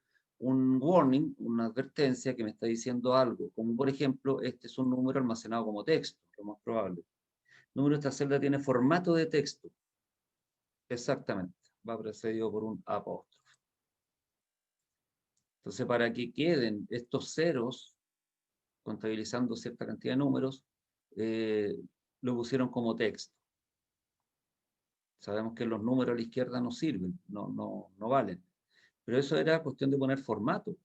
warning, una advertencia que me está diciendo algo, como por ejemplo, este es un número almacenado como texto, lo más probable. El número de esta celda tiene formato de texto. Exactamente, va precedido por un apóstrofe. Entonces, para que queden estos ceros, contabilizando cierta cantidad de números, lo pusieron como texto. Sabemos que los números a la izquierda no sirven, no valen. Pero eso era cuestión de poner formato,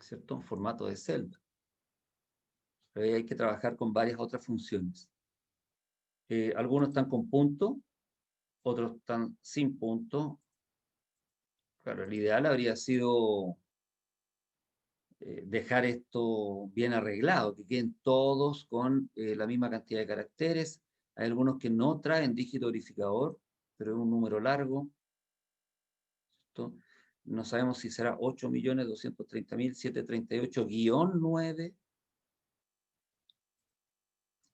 ¿cierto? Formato de celda. Pero ahí hay que trabajar con varias otras funciones. Algunos están con punto, otros están sin punto. Claro, el ideal habría sido dejar esto bien arreglado, que queden todos con la misma cantidad de caracteres. Hay algunos que no traen dígito verificador, pero es un número largo, ¿cierto? No sabemos si será 8.230.738-9.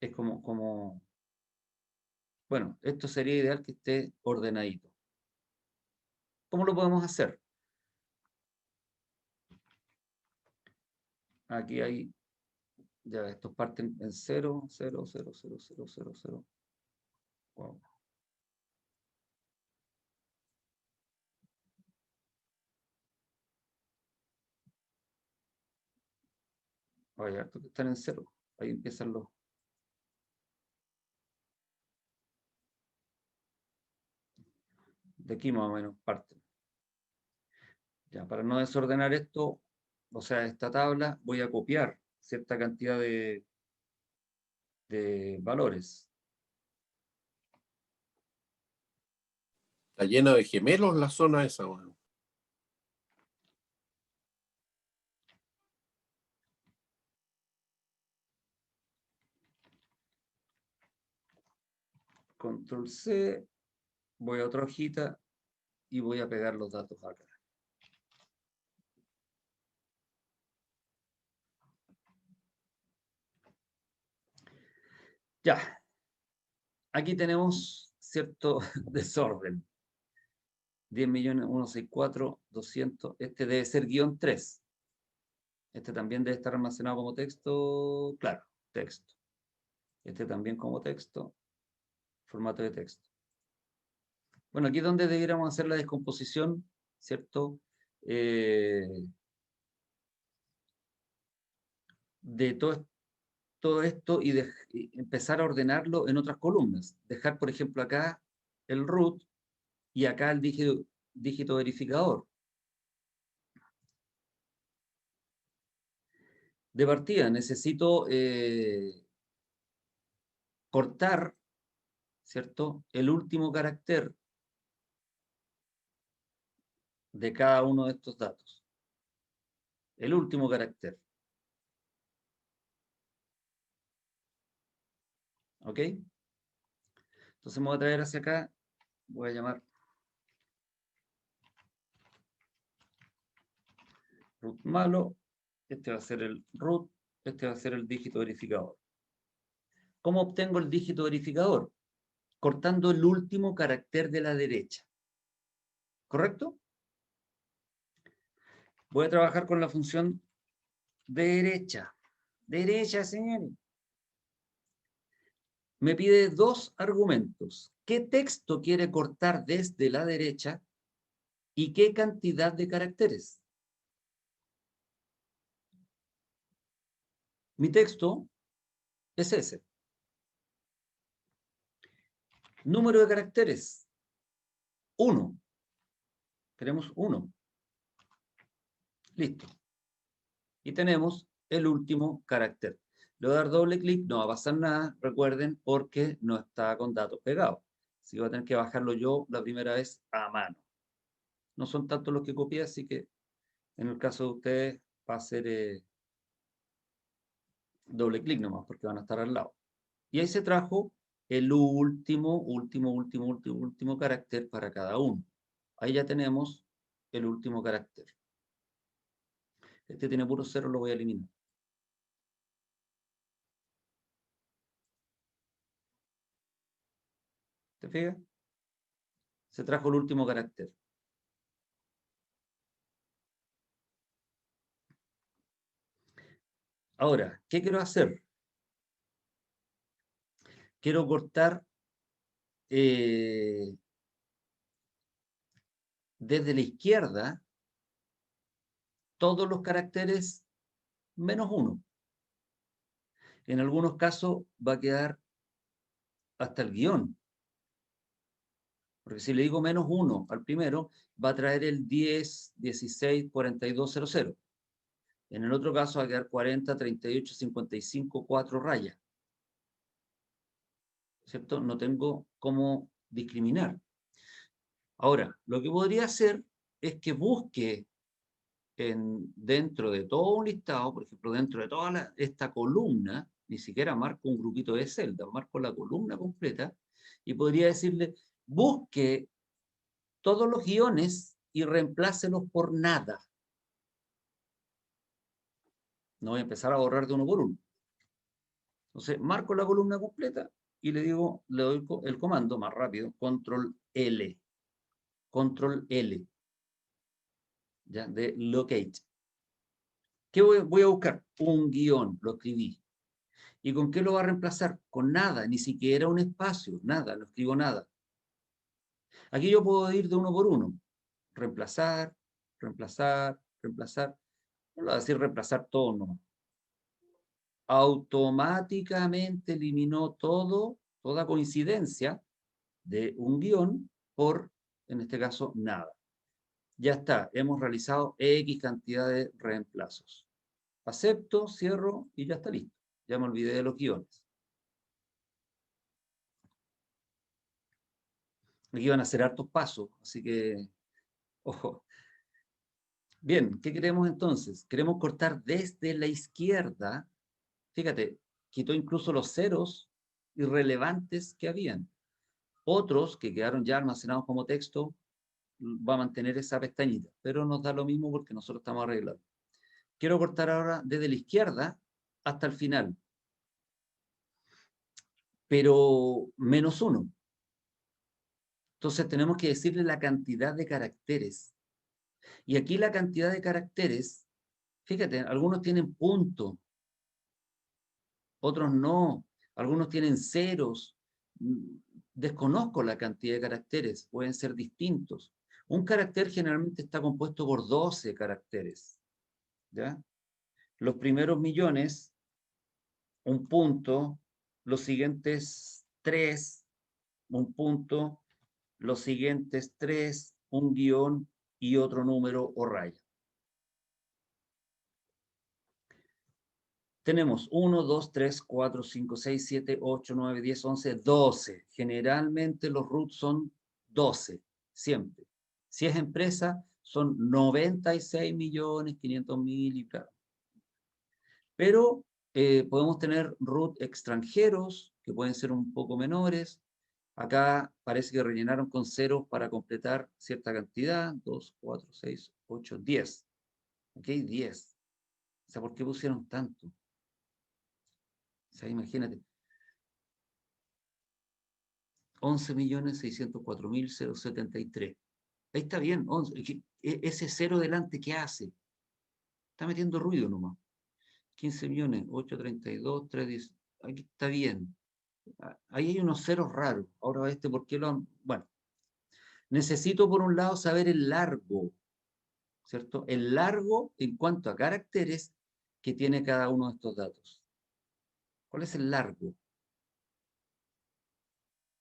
Es bueno, esto sería ideal que esté ordenadito. ¿Cómo lo podemos hacer? Aquí hay, ya estos parten en 0, 0, 0, 0, 0, 0, 0. Wow. Vaya, estos que están en 0. Ahí empiezan los... De aquí más o menos parten. Ya, para no desordenar esto, o sea, esta tabla, voy a copiar cierta cantidad de valores. Está llena de gemelos la zona esa, bueno. Control C, voy a otra hojita y voy a pegar los datos acá. Ya, aquí tenemos cierto desorden. 10.164.200. Este debe ser -3. Este también debe estar almacenado como texto. Claro, texto. Este también como texto. Formato de texto. Bueno, aquí es donde debiéramos hacer la descomposición, ¿cierto? de todo esto y empezar a ordenarlo en otras columnas. Dejar, por ejemplo, acá el root y acá el dígito verificador. De partida, necesito cortar, ¿cierto?, el último carácter de cada uno de estos datos. El último carácter. ¿Ok? Entonces me voy a traer hacia acá, voy a llamar root malo, este va a ser el root, este va a ser el dígito verificador. ¿Cómo obtengo el dígito verificador? Cortando el último carácter de la derecha. ¿Correcto? Voy a trabajar con la función derecha. Derecha, señores. Me pide dos argumentos. ¿Qué texto quiere cortar desde la derecha y qué cantidad de caracteres? Mi texto es ese. Número de caracteres, 1. Queremos 1. Listo. Y tenemos el último carácter. Le voy a dar doble clic, no va a pasar nada, recuerden, porque no está con datos pegados. Así que voy a tener que bajarlo yo la primera vez a mano. No son tantos los que copié, así que en el caso de ustedes va a ser doble clic nomás, porque van a estar al lado. Y ahí se trajo el último carácter para cada uno. Ahí ya tenemos el último carácter. Este tiene puro 0, lo voy a eliminar. ¿Te fijas? Se trajo el último carácter. Ahora, ¿qué quiero hacer? Quiero cortar desde la izquierda todos los caracteres menos 1. En algunos casos va a quedar hasta el guión. Porque si le digo menos 1 al primero, va a traer el 10, 16, 42, 00. En el otro caso va a quedar 40, 38, 55, 4 rayas. ¿Cierto? No tengo cómo discriminar. Ahora, lo que podría hacer es que busque dentro de todo un listado, por ejemplo, dentro de toda esta columna, ni siquiera marco un grupito de celdas, marco la columna completa, y podría decirle, busque todos los guiones y reemplácelos por nada. No voy a empezar a borrar de uno por uno. Entonces, marco la columna completa y le digo, le doy el comando más rápido, control L. Control L. ¿Ya? De locate. ¿Qué voy a buscar? Un guión, lo escribí. ¿Y con qué lo va a reemplazar? Con nada, ni siquiera un espacio, nada, no escribo nada. Aquí yo puedo ir de uno por uno. Reemplazar, reemplazar, reemplazar. No lo voy a decir reemplazar todo, no. Automáticamente eliminó toda coincidencia de un guión por, en este caso, nada. Ya está, hemos realizado X cantidad de reemplazos. Acepto, cierro y ya está listo. Ya me olvidé de los guiones. Aquí van a ser hartos pasos, así que, ojo. Bien, ¿qué queremos entonces? Queremos cortar desde la izquierda. Fíjate, quitó incluso los ceros irrelevantes que habían. Otros que quedaron ya almacenados como texto, va a mantener esa pestañita, pero nos da lo mismo porque nosotros estamos arreglando. Quiero cortar ahora desde la izquierda hasta el final, pero menos 1. Entonces tenemos que decirle la cantidad de caracteres. Y aquí la cantidad de caracteres, fíjate, algunos tienen punto, otros no, algunos tienen ceros. Desconozco la cantidad de caracteres, pueden ser distintos. Un carácter generalmente está compuesto por 12 caracteres, ¿ya? Los primeros millones, un punto, los siguientes 3, un punto, los siguientes 3, un guión y otro número o raya. Tenemos 1, 2, 3, 4, 5, 6, 7, 8, 9, 10, 11, 12. Generalmente los roots son 12, siempre. Si es empresa, son 96.500.000 y claro. Pero podemos tener root extranjeros, que pueden ser un poco menores. Acá parece que rellenaron con ceros para completar cierta cantidad. 2, 4, 6, 8, 10. ¿Ok? 10. O sea, ¿por qué pusieron tanto? O sea, imagínate. 11.604.073. Ahí está bien. 11. Ese cero delante, ¿qué hace? Está metiendo ruido nomás. 15.832.310. 310. Aquí está bien. Ahí hay unos ceros raros. Ahora ¿por qué lo han...? Bueno, necesito por un lado saber el largo, ¿cierto? El largo en cuanto a caracteres que tiene cada uno de estos datos. ¿Cuál es el largo?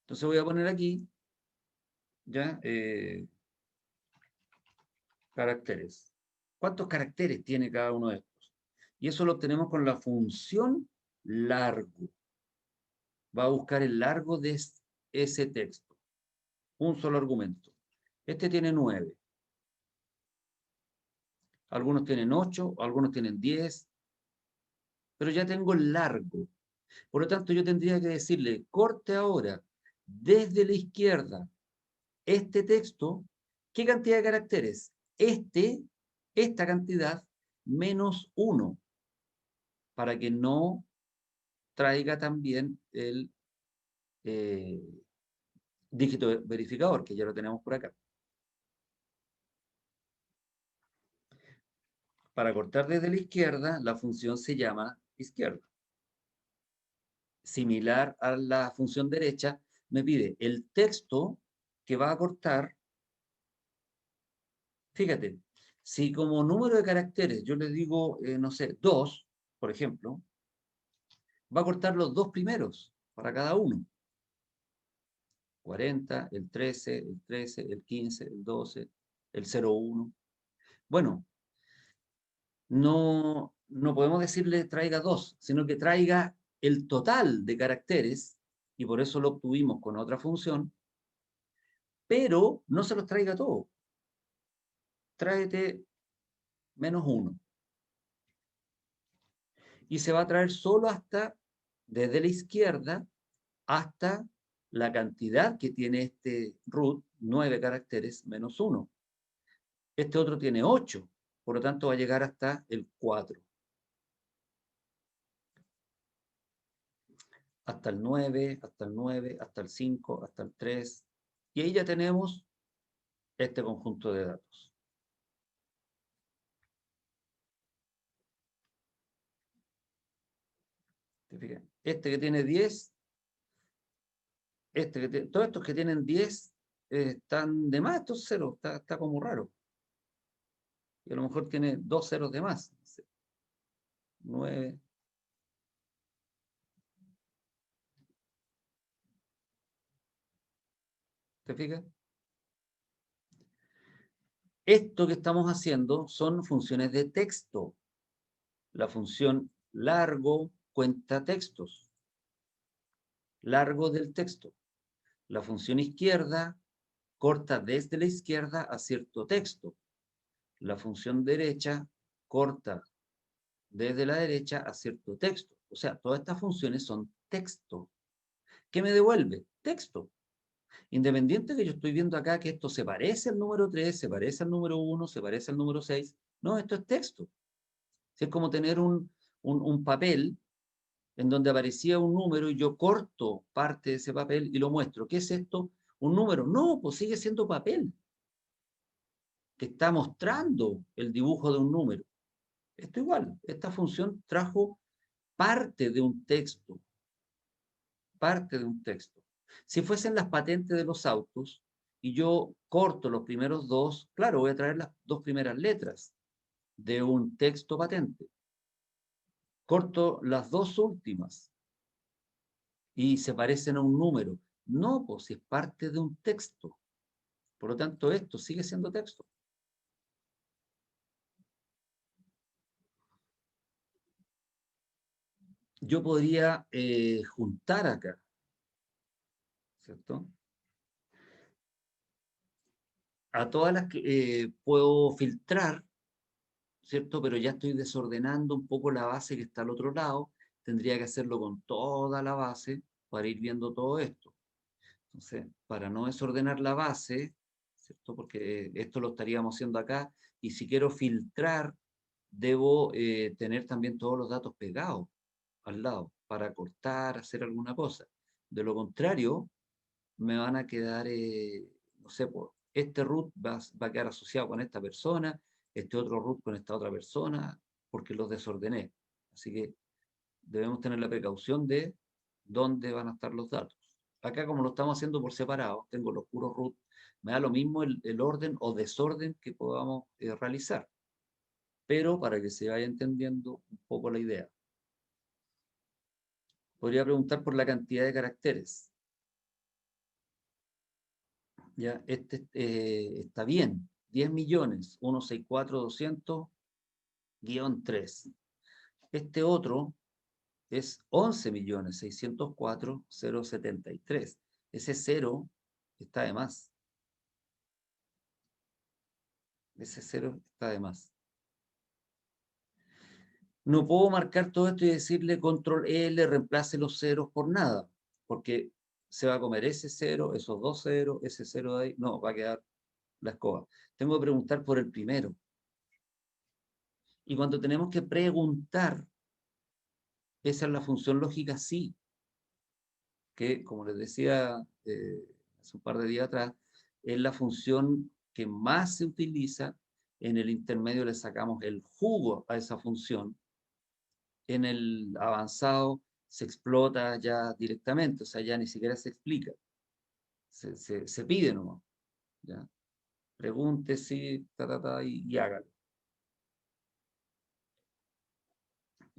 Entonces voy a poner aquí, ¿ya? Caracteres. ¿Cuántos caracteres tiene cada uno de estos? Y eso lo obtenemos con la función largo. Va a buscar el largo de ese texto. Un solo argumento. Este tiene 9. Algunos tienen 8, algunos tienen 10. Pero ya tengo el largo. Por lo tanto, yo tendría que decirle, corte ahora, desde la izquierda, este texto, ¿qué cantidad de caracteres? Esta cantidad, menos 1, para que no traiga también el dígito verificador, que ya lo tenemos por acá. Para cortar desde la izquierda, la función se llama izquierda. Similar a la función derecha, me pide el texto que va a cortar. Fíjate, si como número de caracteres yo le digo, no sé, 2, por ejemplo, va a cortar los 2 primeros para cada uno. 40, el 13, el 15, el 12, el 01. Bueno, no podemos decirle traiga 2, sino que traiga el total de caracteres, y por eso lo obtuvimos con otra función, pero no se los traiga todo. Tráete menos 1. Y se va a traer solo hasta, desde la izquierda, hasta la cantidad que tiene este root, 9 caracteres menos 1. Este otro tiene 8, por lo tanto va a llegar hasta el 4. Hasta el 9, hasta el 9, hasta el 5, hasta el 3. Y ahí ya tenemos este conjunto de datos. ¿Te fijas? Este que tiene 10, todos estos que tienen 10 están de más, estos ceros, está como raro. Y a lo mejor tiene 2 ceros de más. 9. ¿Te fijas? Esto que estamos haciendo son funciones de texto. La función largo cuenta textos. Largo del texto. La función izquierda corta desde la izquierda a cierto texto. La función derecha corta desde la derecha a cierto texto. O sea, todas estas funciones son texto. ¿Qué me devuelve? Texto. Independiente que yo estoy viendo acá que esto se parece al número 3, se parece al número 1, se parece al número 6. No, esto es texto. Es como tener un papel en donde aparecía un número y yo corto parte de ese papel y lo muestro. ¿Qué es esto? ¿Un número? No, pues sigue siendo papel, que está mostrando el dibujo de un número. Esto igual, esta función trajo parte de un texto. Parte de un texto. Si fuesen las patentes de los autos y yo corto los primeros dos, claro, voy a traer las dos primeras letras de un texto patente. Corto las dos últimas y se parecen a un número. No, pues si es parte de un texto. Por lo tanto, esto sigue siendo texto. Yo podría juntar acá, ¿cierto? A todas las que puedo filtrar, ¿cierto? Pero ya estoy desordenando un poco la base que está al otro lado. Tendría que hacerlo con toda la base para ir viendo todo esto. Entonces, para no desordenar la base, ¿cierto? Porque esto lo estaríamos haciendo acá, y si quiero filtrar, debo tener también todos los datos pegados al lado para cortar, hacer alguna cosa. De lo contrario, me van a quedar, no sé, pues, este root va a quedar asociado con esta persona, este otro root con esta otra persona, porque los desordené. Así que debemos tener la precaución de dónde van a estar los datos. Acá, como lo estamos haciendo por separado, tengo los puros root, me da lo mismo el orden o desorden que podamos realizar, pero para que se vaya entendiendo un poco la idea. Podría preguntar por la cantidad de caracteres. Ya, este está bien, 10.164.200-3. Este otro es 11.604.073. Ese cero está de más. Ese cero está de más. No puedo marcar todo esto y decirle control L, reemplace los ceros por nada, porque se va a comer ese cero, esos dos ceros, ese cero de ahí. No, va a quedar la escoba. Tengo que preguntar por el primero. Y cuando tenemos que preguntar, esa es la función lógica sí, que como les decía hace un par de días atrás, es la función que más se utiliza. En el intermedio le sacamos el jugo a esa función. En el avanzado se explota ya directamente, o sea, ya ni siquiera se explica. Se pide nomás. ¿Ya? Pregunte, sí, y hágalo.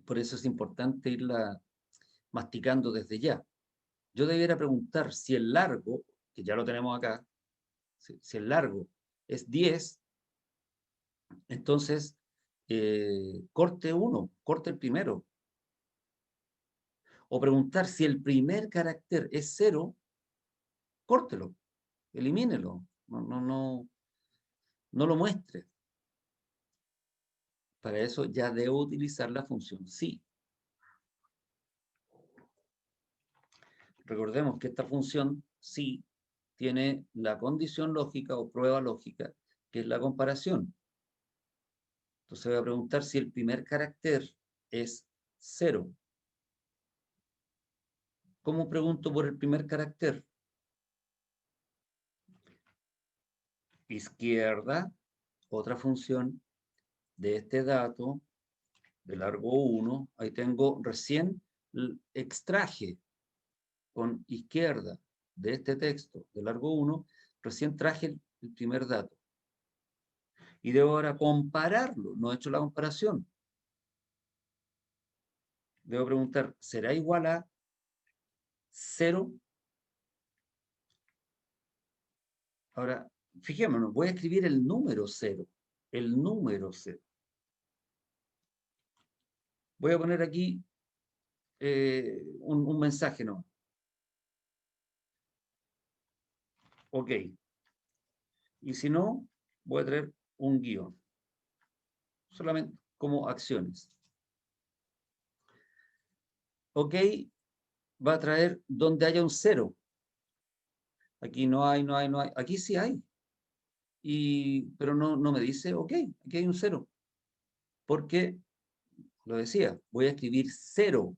Por eso es importante irla masticando desde ya. Yo debiera preguntar si el largo, que ya lo tenemos acá, si el largo es 10, entonces corte uno, corte el primero. O preguntar si el primer carácter es 0, córtelo, elimínelo, no lo muestre. Para eso ya debo utilizar la función sí. Recordemos que esta función sí tiene la condición lógica o prueba lógica, que es la comparación. Entonces voy a preguntar si el primer carácter es 0. ¿Cómo pregunto por el primer carácter? Izquierda, otra función de este dato, de largo 1. Ahí tengo recién extraje con izquierda de este texto de largo 1, recién traje el primer dato. Y debo ahora compararlo, no he hecho la comparación. Debo preguntar, ¿será igual a 0? Ahora, fijémonos, voy a escribir el número 0. El número 0. Voy a poner aquí un mensaje, ¿no? Ok. Y si no, voy a traer un guión. Solamente como acciones. Ok, va a traer donde haya un 0. Aquí no hay. Aquí sí hay. Pero no me dice, ok, aquí hay un 0. Porque, lo decía, voy a escribir 0.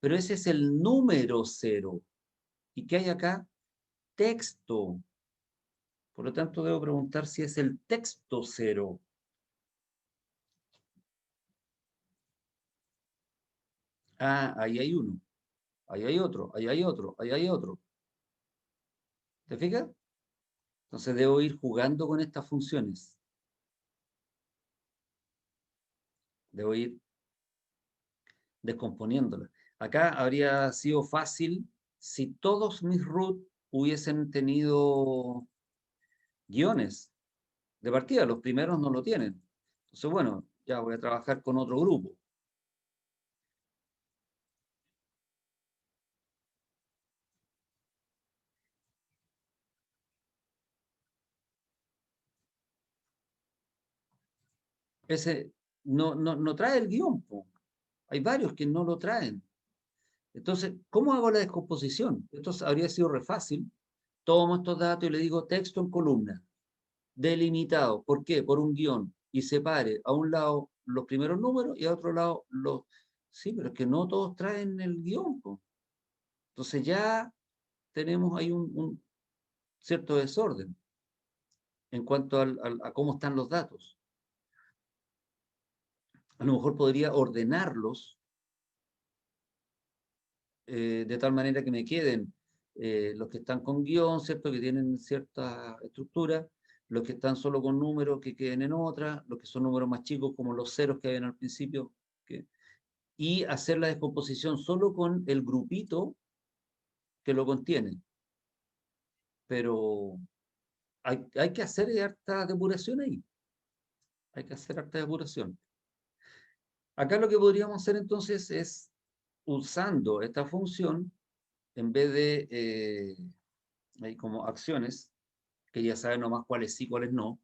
Pero ese es el número 0. ¿Y qué hay acá? Texto. Por lo tanto, debo preguntar si es el texto 0. Ah, ahí hay uno. Ahí hay otro, ahí hay otro, ahí hay otro. ¿Te fijas? Entonces debo ir jugando con estas funciones. Debo ir descomponiéndolas. Acá habría sido fácil si todos mis root hubiesen tenido guiones de partida. Los primeros no lo tienen. Entonces, bueno, ya voy a trabajar con otro grupo. Ese no trae el guión, po. Hay varios que no lo traen. Entonces, ¿cómo hago la descomposición? Esto habría sido re fácil. Tomo estos datos y le digo texto en columna, delimitado. ¿Por qué? Por un guión. Y separe a un lado los primeros números y a otro lado los... Sí, pero es que no todos traen el guión, po. Entonces ya tenemos ahí un cierto desorden en cuanto a cómo están los datos. A lo mejor podría ordenarlos de tal manera que me queden los que están con guión, ¿cierto? Que tienen cierta estructura, los que están solo con números que queden en otra, los que son números más chicos como los ceros que habían al principio, y hacer la descomposición solo con el grupito que lo contiene. Pero hay que hacer harta depuración ahí. Hay que hacer harta depuración. Acá lo que podríamos hacer entonces es, usando esta función, en vez de hay como acciones, que ya saben nomás cuáles sí, cuáles no.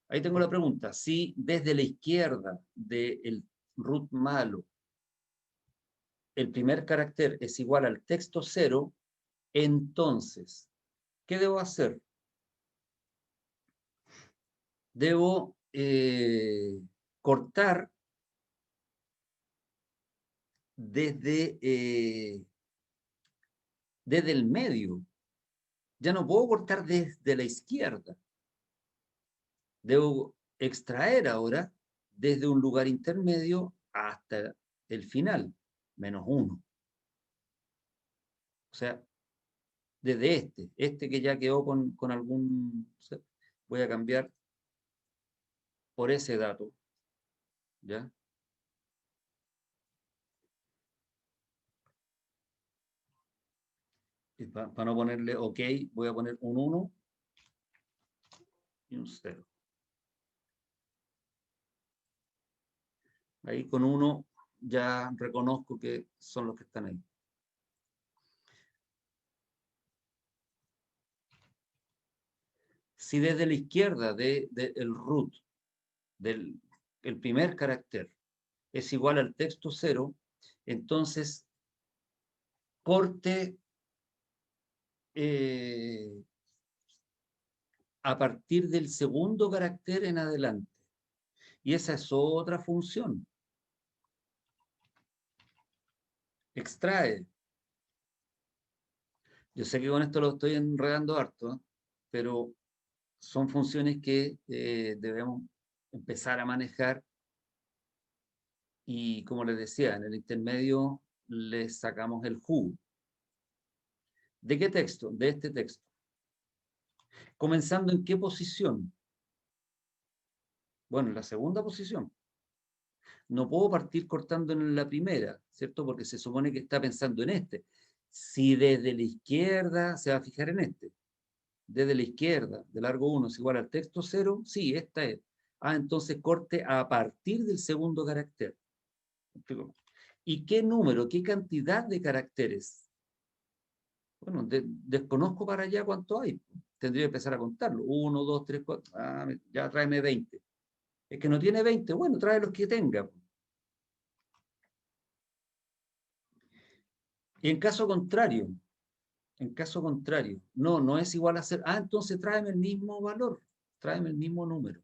Ahí tengo la pregunta. Si desde la izquierda del root malo el primer carácter es igual al texto 0, entonces, ¿qué debo hacer? Debo cortar desde el medio. Ya no puedo cortar desde la izquierda. Debo extraer ahora desde un lugar intermedio hasta el final, -1. O sea, desde este que ya quedó con algún... Voy a cambiar por ese dato, ¿ya? Y para no ponerle OK, voy a poner un 1 y un 0. Ahí con 1 ya reconozco que son los que están ahí. Si desde la izquierda del root, del el primer carácter, es igual al texto 0, entonces corte a partir del segundo carácter en adelante. Y esa es otra función. Extrae. Yo sé que con esto lo estoy enredando harto, ¿eh? Pero son funciones que debemos empezar a manejar. Y como les decía, en el intermedio les sacamos el jugo. ¿De qué texto? De este texto. ¿Comenzando en qué posición? Bueno, en la segunda posición. No puedo partir cortando en la primera, ¿cierto? Porque se supone que está pensando en este. Si desde la izquierda se va a fijar en este. Desde la izquierda, de largo 1 es igual al texto 0, sí, esta es. Ah, entonces corte a partir del segundo carácter. ¿Y qué número, qué cantidad de caracteres? Bueno, desconozco para allá cuánto hay. Tendría que empezar a contarlo. 1, 2, 3, 4. Ah, ya tráeme 20. Es que no tiene 20. Bueno, trae los que tenga. Y en caso contrario, no es igual a 0. Ah, entonces tráeme el mismo valor. Tráeme el mismo número.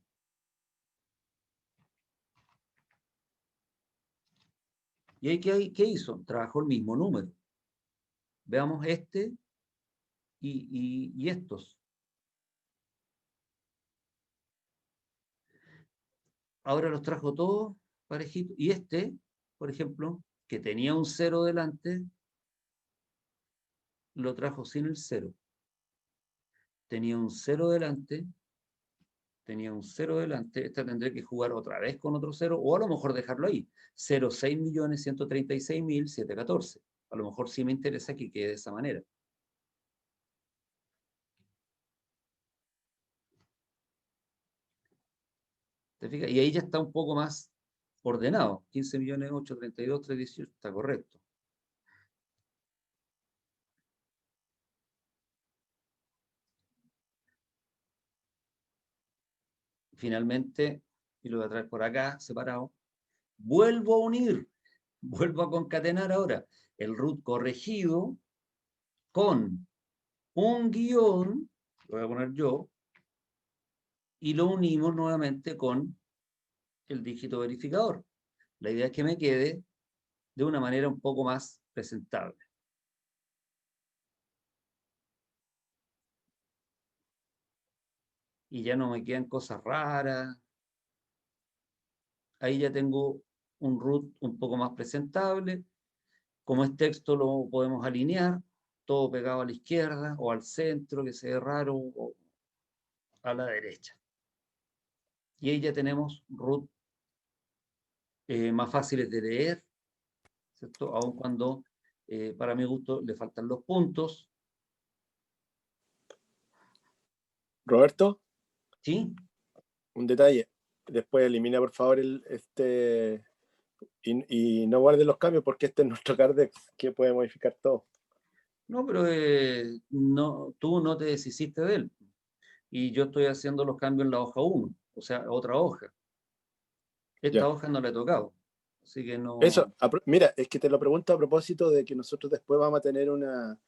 ¿Y ahí qué hizo? Trabajó el mismo número. Veamos este y estos. Ahora los trajo todos parejitos. Y este, por ejemplo, que tenía un 0 delante, lo trajo sin el 0. tenía un 0 delante, esta tendré que jugar otra vez con otro 0, o a lo mejor dejarlo ahí, 06.136.714. A lo mejor sí me interesa que quede de esa manera. ¿Te fijas? Y ahí ya está un poco más ordenado. 15.832.318, está correcto. Finalmente, y lo voy a traer por acá, separado, vuelvo a unir, vuelvo a concatenar ahora el root corregido con un guión, lo voy a poner yo, y lo unimos nuevamente con el dígito verificador. La idea es que me quede de una manera un poco más presentable. Y ya no me quedan cosas raras. Ahí ya tengo un root un poco más presentable. Como es texto lo podemos alinear, todo pegado a la izquierda o al centro, que se ve raro, o a la derecha. Y ahí ya tenemos root más fáciles de leer, ¿cierto? Aun cuando para mi gusto le faltan los puntos. Roberto, ¿Sí? un detalle. Después elimina por favor y no guarde los cambios porque este es nuestro Cardex que puede modificar todo. No, pero no, tú no te deshiciste de él. Y yo estoy haciendo los cambios en la hoja 1, o sea, otra hoja. Esta Ya. hoja no la he tocado. Así que no. Eso, mira, es que te lo pregunto a propósito de que nosotros después vamos a tener una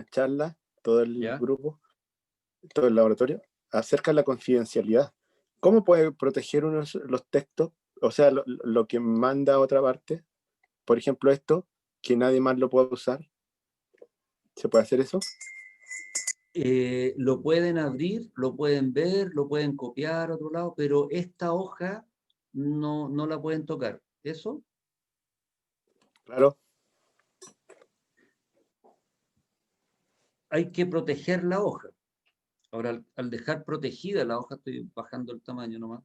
charla, todo el ¿Ya? grupo, todo el laboratorio, acerca de la confidencialidad. ¿Cómo puede proteger uno los textos? O sea, lo que manda a otra parte, por ejemplo, esto, que nadie más lo puede usar. ¿Se puede hacer eso? Lo pueden abrir, lo pueden ver, lo pueden copiar a otro lado, pero esta hoja no la pueden tocar. ¿Eso? Claro. Hay que proteger la hoja. Ahora, al dejar protegida la hoja, estoy bajando el tamaño nomás,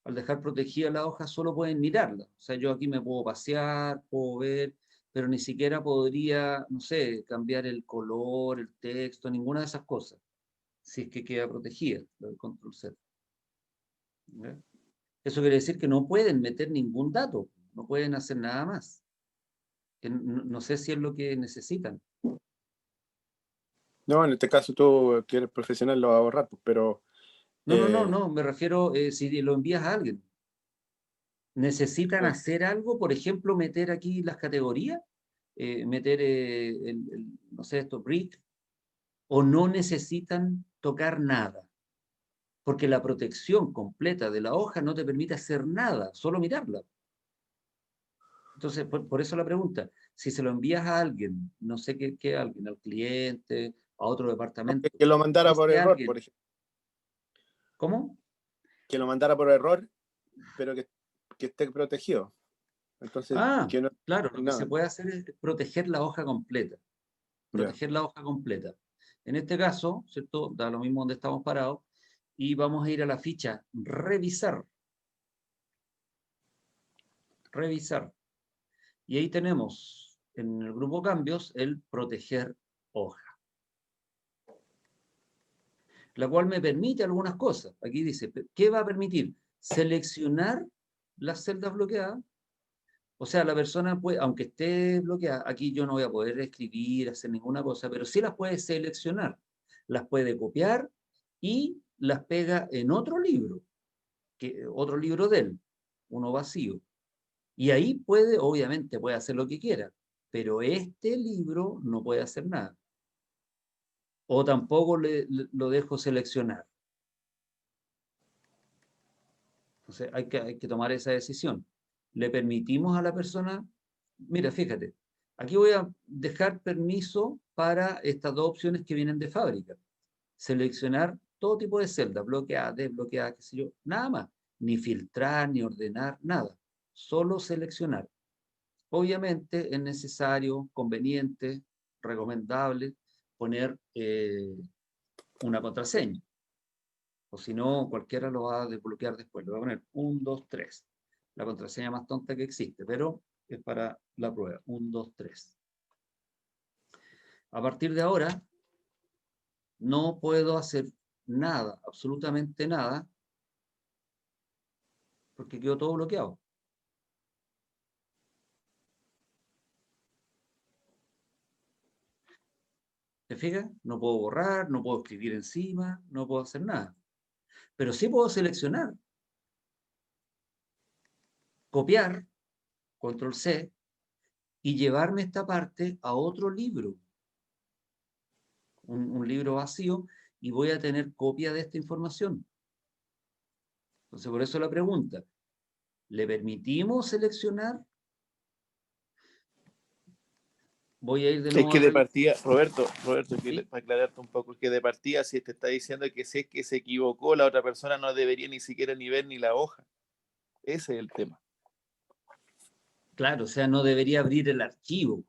al dejar protegida la hoja solo pueden mirarla. O sea, yo aquí me puedo pasear, puedo ver, pero ni siquiera podría, no sé, cambiar el color, el texto, ninguna de esas cosas, si es que queda protegida, lo del control Z. ¿Ya? Eso quiere decir que no pueden meter ningún dato, no pueden hacer nada más. Que no sé si es lo que necesitan. No, en este caso tú que eres profesional lo vas a borrar, pues, pero No, me refiero si lo envías a alguien. ¿Necesitan hacer algo? Por ejemplo, meter aquí las categorías, meter, no sé, esto, brick, o no necesitan tocar nada, porque la protección completa de la hoja no te permite hacer nada, solo mirarla. Entonces, por eso la pregunta, si se lo envías a alguien, no sé qué alguien, al cliente, a otro departamento, que lo mandara por ese error, por alguien, ejemplo. ¿cómo? Que lo mandara por error, pero que esté protegido. Entonces, Ah, que no claro, lo que se nada. puede hacer es proteger la hoja completa. Ya. Proteger la hoja completa. En este caso, ¿cierto? Da lo mismo donde estamos parados, y vamos a ir a la ficha revisar. Revisar. Y ahí tenemos en el grupo cambios el proteger hoja, la cual me permite algunas cosas. Aquí dice, ¿qué va a permitir? Seleccionar las celdas bloqueadas. O sea, la persona puede, aunque esté bloqueada, aquí yo no voy a poder escribir, hacer ninguna cosa, pero sí las puede seleccionar, las puede copiar y las pega en otro libro de él, uno vacío. Y ahí puede, obviamente, puede hacer lo que quiera, pero este libro no puede hacer nada. O tampoco lo dejo seleccionar. Entonces hay que tomar esa decisión. Le permitimos a la persona, mira, fíjate, aquí voy a dejar permiso para estas dos opciones que vienen de fábrica. Seleccionar todo tipo de celdas, bloqueadas, desbloqueadas, qué sé yo, nada más. Ni filtrar, ni ordenar, nada. Solo seleccionar. Obviamente es necesario, conveniente, recomendable poner una contraseña. O si no, cualquiera lo va a desbloquear después. Le voy a poner 1, 2, 3. La contraseña más tonta que existe, pero es para la prueba. 1, 2, 3. A partir de ahora, no puedo hacer nada, absolutamente nada, porque quedó todo bloqueado. ¿Te fijas? No puedo borrar, no puedo escribir encima, no puedo hacer nada. Pero sí puedo seleccionar, copiar, control C, y llevarme esta parte a otro libro. Un libro vacío, y voy a tener copia de esta información. Entonces, por eso la pregunta, ¿le permitimos seleccionar? Voy a ir de Es nuevo que a de la... partida, Roberto, ¿Sí? para aclararte un poco, es que de partida si te está diciendo que si es que se equivocó, la otra persona no debería ni siquiera ni ver ni la hoja. Ese es el tema. Claro, o sea, no debería abrir el archivo.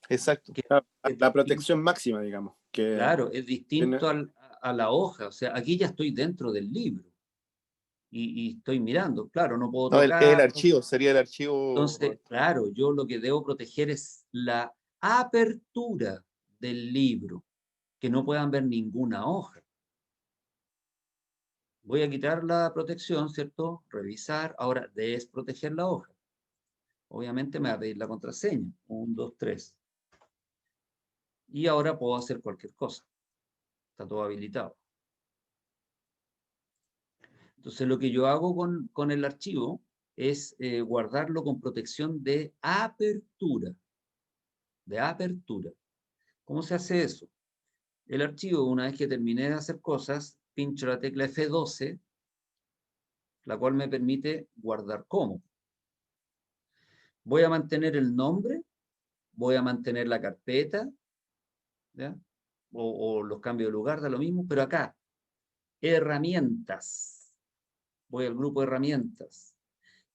Exacto. Que La, es la distinto, protección máxima, digamos. Que claro, es distinto tiene- a la hoja. O sea, aquí ya estoy dentro del libro y estoy mirando. Claro, no puedo No, el tocar. archivo, sería el archivo, Entonces, Roberto. claro, yo lo que debo proteger es la apertura del libro, que no puedan ver ninguna hoja. Voy a quitar la protección, ¿cierto? Revisar. Ahora, desproteger la hoja. Obviamente me va a pedir la contraseña. 1, 2, 3. Y ahora puedo hacer cualquier cosa. Está todo habilitado. Entonces, lo que yo hago con el archivo es guardarlo con protección de apertura. De apertura. ¿Cómo se hace eso? El archivo, una vez que terminé de hacer cosas, pincho la tecla F12, la cual me permite guardar como. Voy a mantener el nombre, voy a mantener la carpeta, ¿ya? O los cambios de lugar, da lo mismo, pero acá, herramientas. Voy al grupo de herramientas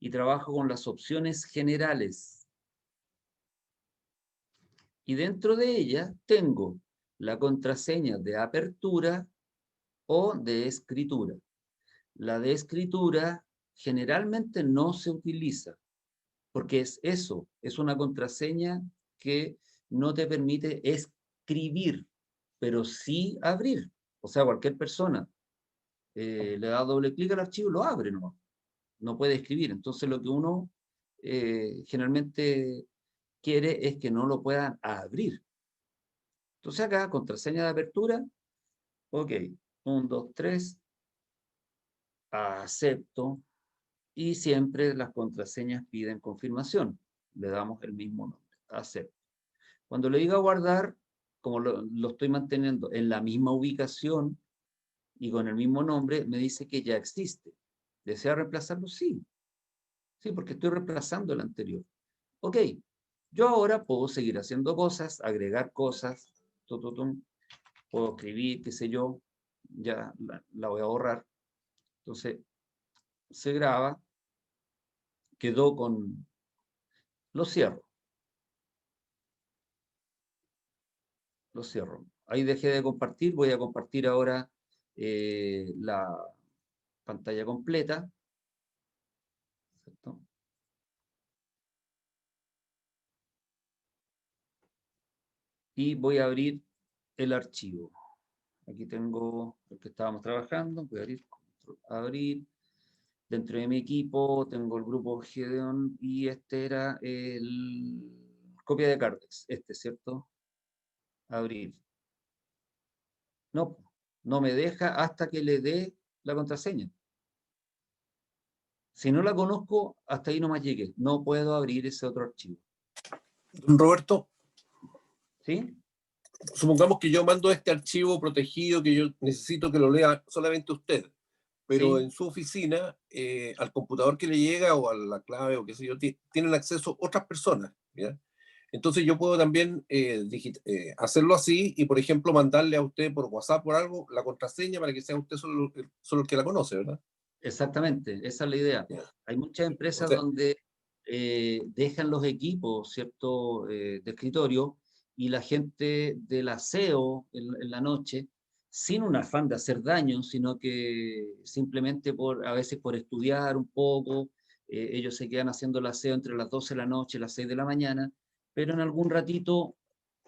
y trabajo con las opciones generales. Y dentro de ella tengo la contraseña de apertura o de escritura. La de escritura generalmente no se utiliza, porque es eso, es una contraseña que no te permite escribir, pero sí abrir. O sea, cualquier persona le da doble clic al archivo y lo abre, no puede escribir. Entonces lo que uno generalmente quiere es que no lo puedan abrir. Entonces acá, contraseña de apertura, ok, 1, 2, 3, acepto, y siempre las contraseñas piden confirmación. Le damos el mismo nombre, acepto. Cuando le diga guardar, como lo estoy manteniendo en la misma ubicación y con el mismo nombre, me dice que ya existe. ¿Desea reemplazarlo? Sí. Sí, porque estoy reemplazando el anterior. Ok, yo ahora puedo seguir haciendo cosas, agregar cosas, puedo escribir, qué sé yo, ya la voy a borrar. Entonces, se graba, quedó con... Lo cierro. Lo cierro. Ahí dejé de compartir, voy a compartir ahora la pantalla completa. ¿Cierto? Y voy a abrir el archivo. Aquí tengo el que estábamos trabajando, voy a abrir, abrir. Dentro de mi equipo tengo el grupo Gedeon y este era el copia de Cardex, ¿cierto? Abrir. No, no me deja hasta que le dé la contraseña. Si no la conozco, hasta ahí nomás llegué. No puedo abrir ese otro archivo. Don Roberto, ¿Sí? supongamos que yo mando este archivo protegido que yo necesito que lo lea solamente usted, pero ¿Sí? en su oficina, al computador que le llega o a la clave o qué sé yo, tienen acceso otras personas, ¿ya? Entonces yo puedo también hacerlo así y, por ejemplo, mandarle a usted por WhatsApp por algo la contraseña para que sea usted solo el que la conoce, ¿verdad? Exactamente, esa es la idea. Ya. Hay muchas O empresas sea, donde dejan los equipos, ¿cierto?, de escritorio, y la gente del aseo en la noche sin un afán de hacer daño, sino que simplemente a veces por estudiar un poco, ellos se quedan haciendo el aseo entre las 12 de la noche y las 6 de la mañana, pero en algún ratito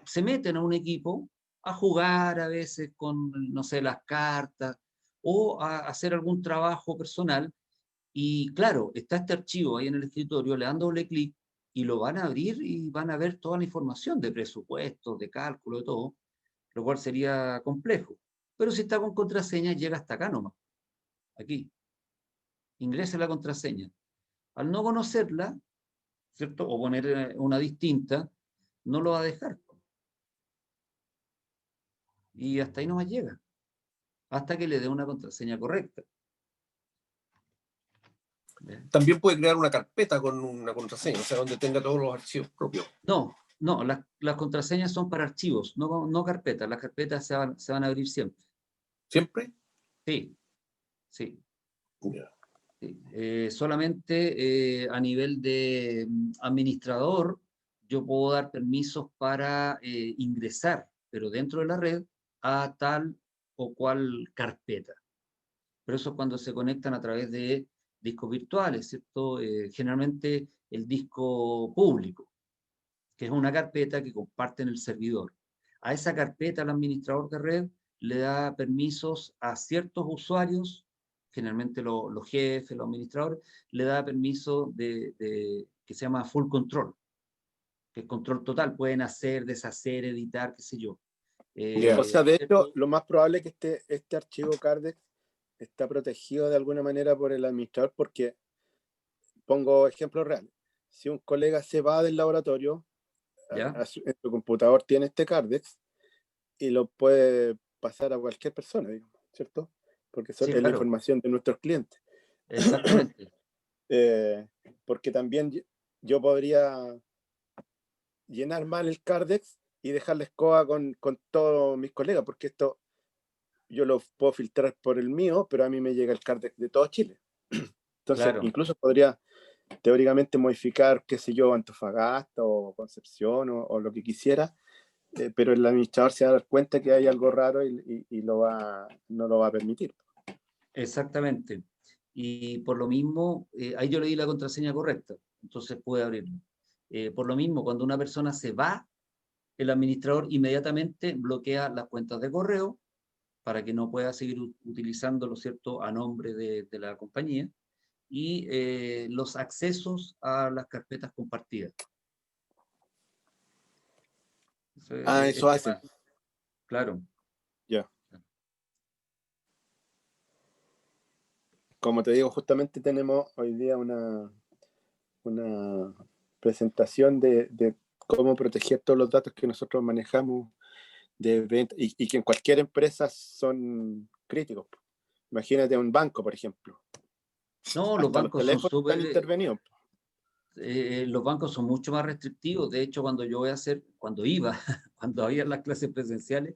se meten a un equipo a jugar a veces con, no sé, las cartas o a hacer algún trabajo personal. Y claro, está este archivo ahí en el escritorio, le dan doble clic y lo van a abrir y van a ver toda la información de presupuestos, de cálculo, de todo, lo cual sería complejo. Pero si está con contraseña, llega hasta acá nomás, aquí. Ingrese la contraseña. Al no conocerla, ¿cierto? O poner una distinta, no lo va a dejar. Y hasta ahí nomás llega, hasta que le dé una contraseña correcta. ¿Bien? También puede crear una carpeta con una contraseña, o sea, donde tenga todos los archivos propios. No, las contraseñas son para archivos, no carpetas. Las carpetas se van a abrir siempre. ¿Siempre? Sí, sí. Ya. Sí. Solamente a nivel de administrador, yo puedo dar permisos para ingresar, pero dentro de la red, a tal o cual carpeta. Pero eso es cuando se conectan a través de discos virtuales, ¿cierto? Generalmente el disco público, que es una carpeta que comparten el servidor. A esa carpeta el administrador de red le da permisos a ciertos usuarios, generalmente los jefes, los administradores, le da permiso que se llama full control, que es control total, pueden hacer, deshacer, editar, qué sé yo. O sea, de hecho, ¿Cierto? lo más probable es que este archivo Cardex está protegido de alguna manera por el administrador, porque pongo ejemplos reales. Si un colega se va del laboratorio, ¿Ya? en su computador tiene este Cardex y lo puede pasar a cualquier persona, digamos, ¿cierto? Porque Sí, es la claro, información de nuestros clientes. exactamente. Porque también yo podría llenar mal el Cardex y dejar la escoba con todos mis colegas, porque esto yo lo puedo filtrar por el mío, pero a mí me llega el Cardex de todo Chile. Entonces, Claro. incluso podría teóricamente modificar, qué sé yo, Antofagasta o Concepción o lo que quisiera, pero el administrador se va a dar cuenta que hay algo raro y no lo va a permitir. Exactamente. Y por lo mismo, ahí yo le di la contraseña correcta, entonces pude abrirlo. Por lo mismo, cuando una persona se va, el administrador inmediatamente bloquea las cuentas de correo para que no pueda seguir utilizándolo, ¿cierto?, a nombre de la compañía, y los accesos a las carpetas compartidas. Eso hacen. Claro. Ya. Como te digo, justamente tenemos hoy día una presentación de cómo proteger todos los datos que nosotros manejamos de venta y que en cualquier empresa son críticos. Imagínate un banco, por ejemplo. No, los Hasta los bancos son teléfonos están súper, intervenidos. los bancos son mucho más restrictivos. De hecho, cuando iba, cuando había las clases presenciales,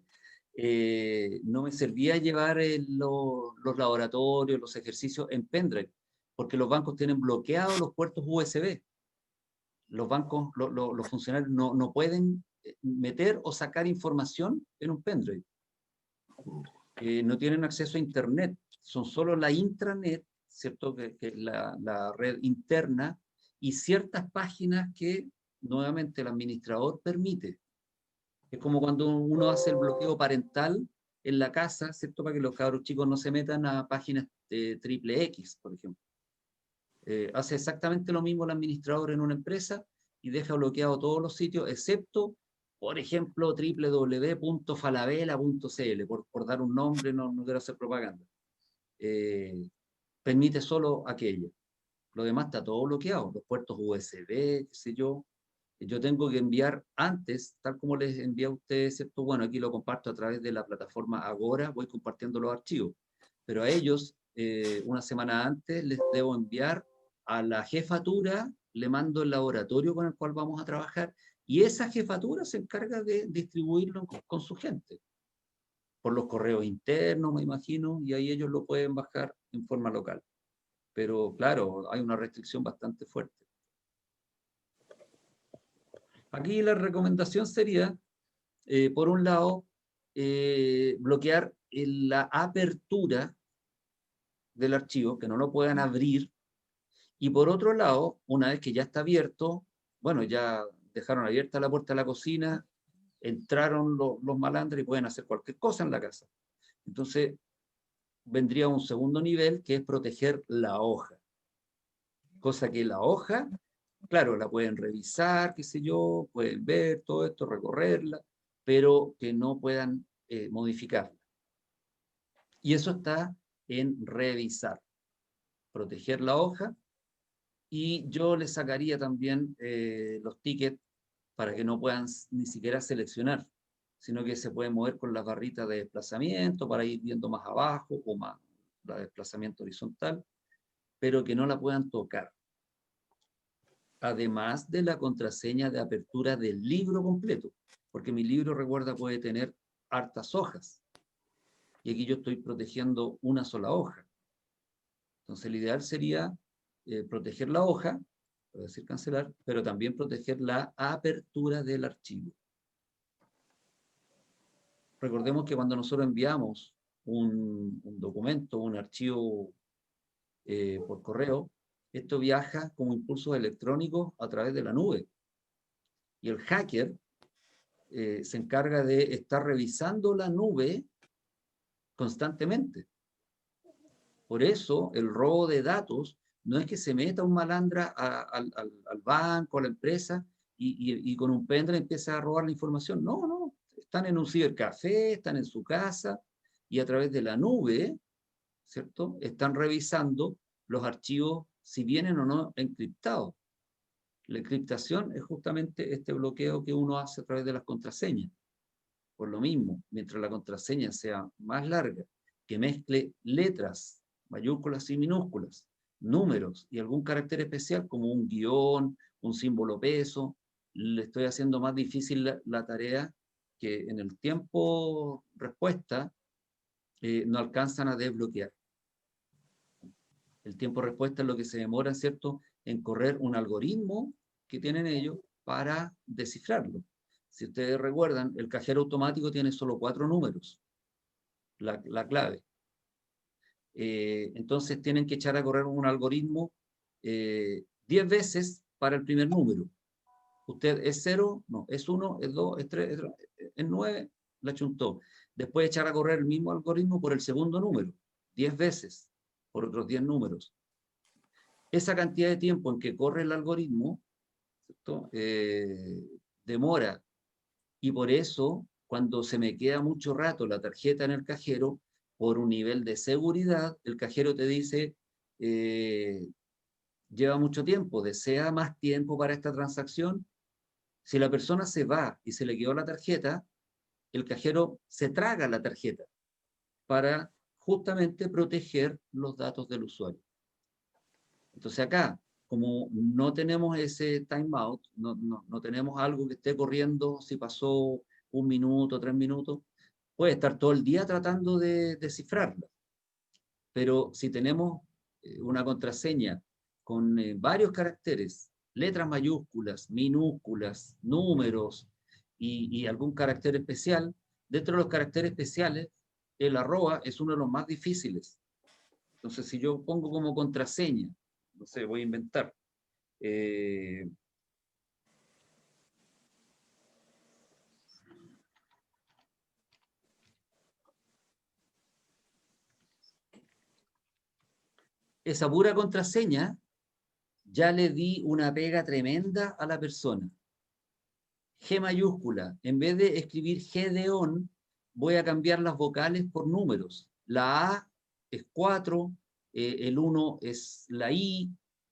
no me servía llevar los laboratorios, los ejercicios en pendrive, porque los bancos tienen bloqueados los puertos USB. Los bancos, los funcionarios no pueden meter o sacar información en un pendrive. No tienen acceso a Internet, son solo la intranet, ¿cierto? Que la red interna y ciertas páginas que nuevamente el administrador permite. Es como cuando uno hace el bloqueo parental en la casa, ¿cierto? Para que los cabros chicos no se metan a páginas triple X, por ejemplo. Hace exactamente lo mismo el administrador en una empresa y deja bloqueado todos los sitios, excepto, por ejemplo, www.falabella.cl, por dar un nombre, no quiero hacer propaganda. Permite solo aquello. Lo demás está todo bloqueado, los puertos USB, qué sé yo. Yo tengo que enviar antes, tal como les envié a ustedes, ¿cierto? Bueno, aquí lo comparto a través de la plataforma Agora, voy compartiendo los archivos, pero a ellos, una semana antes, les debo enviar a la jefatura, le mando el laboratorio con el cual vamos a trabajar, y esa jefatura se encarga de distribuirlo con su gente, por los correos internos, me imagino, y ahí ellos lo pueden bajar en forma local. Pero claro, hay una restricción bastante fuerte. Aquí la recomendación sería, por un lado, bloquear la apertura del archivo, que no lo puedan abrir, y por otro lado, una vez que ya está abierto, bueno, ya dejaron abierta la puerta de la cocina, entraron los malandros y pueden hacer cualquier cosa en la casa. Entonces, vendría un segundo nivel, que es proteger la hoja. Cosa que la hoja, claro, la pueden revisar, qué sé yo, pueden ver todo esto, recorrerla, pero que no puedan modificarla. Y eso está en revisar, proteger la hoja, y yo le sacaría también los tickets para que no puedan ni siquiera seleccionar, sino que se pueden mover con las barritas de desplazamiento para ir viendo más abajo o más la de desplazamiento horizontal, pero que no la puedan tocar. Además de la contraseña de apertura del libro completo, porque mi libro, recuerda, puede tener hartas hojas. Y aquí yo estoy protegiendo una sola hoja. Entonces, el ideal sería proteger la hoja, puedo decir cancelar, pero también proteger la apertura del archivo. Recordemos que cuando nosotros enviamos un documento, un archivo por correo, esto viaja como impulsos electrónicos a través de la nube. Y el hacker se encarga de estar revisando la nube constantemente. Por eso, el robo de datos no es que se meta un malandra al banco, a la empresa, y con un pendrive empieza a robar la información. No, no. Están en un cibercafé, están en su casa, y a través de la nube, ¿cierto?, están revisando los archivos si vienen o no encriptados. La encriptación es justamente este bloqueo que uno hace a través de las contraseñas. Por lo mismo, mientras la contraseña sea más larga, que mezcle letras, mayúsculas y minúsculas, números y algún carácter especial como un guión, un símbolo peso, le estoy haciendo más difícil la tarea, que en el tiempo respuesta no alcanzan a desbloquear. El tiempo respuesta es lo que se demora, ¿cierto?, en correr un algoritmo que tienen ellos para descifrarlo. Si ustedes recuerdan, el cajero automático tiene solo 4 números, la clave. Entonces tienen que echar a correr un algoritmo 10 veces para el primer número. Usted es 0, no, es 1, es 2, es 3, es 9, la chuntó. Después echar a correr el mismo algoritmo por el segundo número, 10 veces, por otros 10 números. Esa cantidad de tiempo en que corre el algoritmo, ¿cierto?, demora. Y por eso, cuando se me queda mucho rato la tarjeta en el cajero, por un nivel de seguridad, el cajero te dice, lleva mucho tiempo, ¿desea más tiempo para esta transacción? Si la persona se va y se le quedó la tarjeta, el cajero se traga la tarjeta para justamente proteger los datos del usuario. Entonces acá, como no tenemos ese timeout, no tenemos algo que esté corriendo si pasó 1 minuto, 3 minutos, puede estar todo el día tratando de descifrarla. Pero si tenemos una contraseña con varios caracteres, letras mayúsculas, minúsculas, números y algún carácter especial, dentro de los caracteres especiales, el arroba es uno de los más difíciles. Entonces, si yo pongo como contraseña, no sé, voy a inventar, esa pura contraseña, ya le di una pega tremenda a la persona. G mayúscula, en vez de escribir Gedeón, voy a cambiar las vocales por números. La A es 4, el 1 es la I,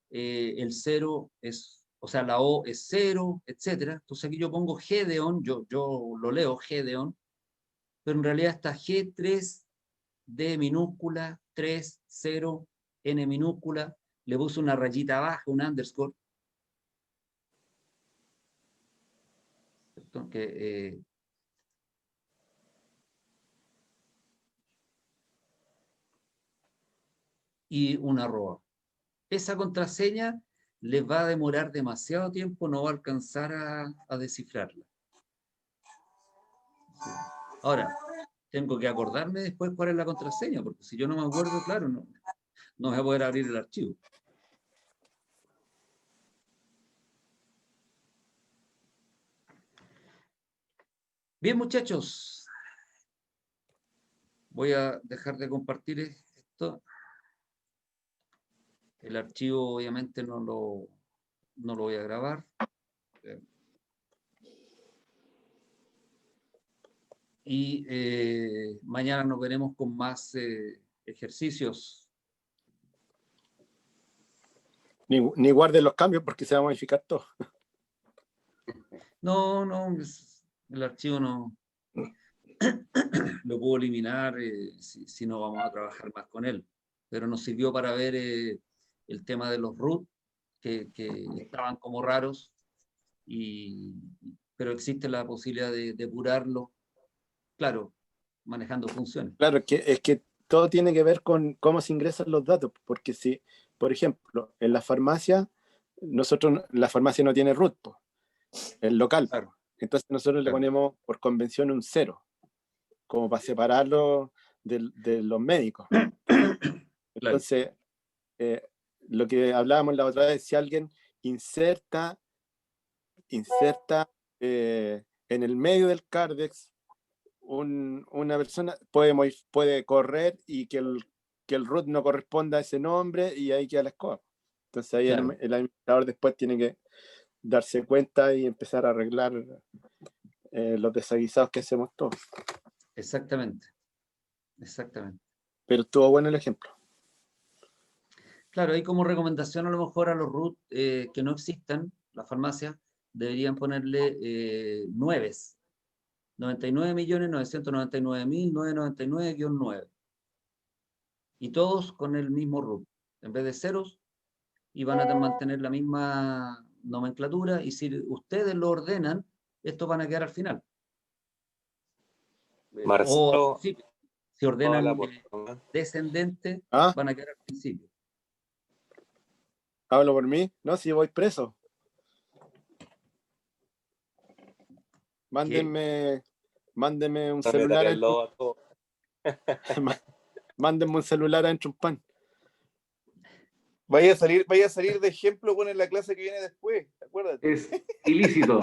el 0 es, o sea, la O es 0, etc. Entonces aquí yo pongo Gedeón, yo lo leo Gedeón, pero en realidad está G3, D minúscula, 3, 0, N minúscula, le puse una rayita abajo, un underscore. Que, y una arroba. Esa contraseña les va a demorar demasiado tiempo, no va a alcanzar a descifrarla. Sí. Ahora, tengo que acordarme después cuál es la contraseña, porque si yo no me acuerdo, claro, no voy a poder abrir el archivo. Bien, muchachos. Voy a dejar de compartir esto. El archivo obviamente no lo voy a grabar. Y mañana nos veremos con más ejercicios. Ni guarden los cambios porque se va a modificar todo. No, el archivo no lo puedo eliminar si no vamos a trabajar más con él. Pero nos sirvió para ver el tema de los root, que estaban como raros, pero existe la posibilidad de depurarlo, claro, manejando funciones. Claro, es que todo tiene que ver con cómo se ingresan los datos, porque si, por ejemplo, en la farmacia, la farmacia no tiene root, el local, Claro. Entonces nosotros le Claro. ponemos por convención un 0, como para separarlo de los médicos. Entonces, lo que hablábamos la otra vez, si alguien inserta en el medio del Cardex, una persona puede correr y que el root no corresponda a ese nombre y ahí queda la escoba. Entonces ahí Claro. el administrador después tiene que darse cuenta y empezar a arreglar los desaguisados que hacemos todos. Exactamente. Exactamente. Pero estuvo bueno el ejemplo. Claro, hay como recomendación a lo mejor a los root que no existan, las farmacias deberían ponerle 9. 99.999.999-9. Y todos con el mismo root, en vez de ceros, y van a mantener la misma nomenclatura, y si ustedes lo ordenan, estos van a quedar al final. Marcelo, O al principio. Si ordenan hola, por favor. descendente, ¿Ah? van a quedar al principio. ¿Hablo por mí? No, si voy preso. Mándenme un celular. Mándenme un celular adentro un pan. Vaya a salir de ejemplo en la clase que viene después, acuérdate. Es ilícito.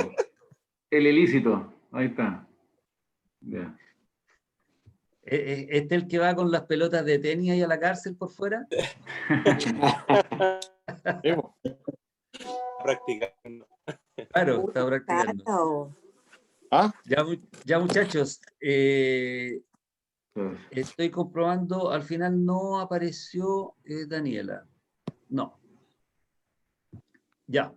El ilícito. Ahí está. Ya. ¿Este es el que va con las pelotas de tenis ahí a la cárcel por fuera? Practicando. Claro, está practicando. ¿Ah? Ya muchachos, estoy comprobando, al final no apareció Daniela. No. Ya.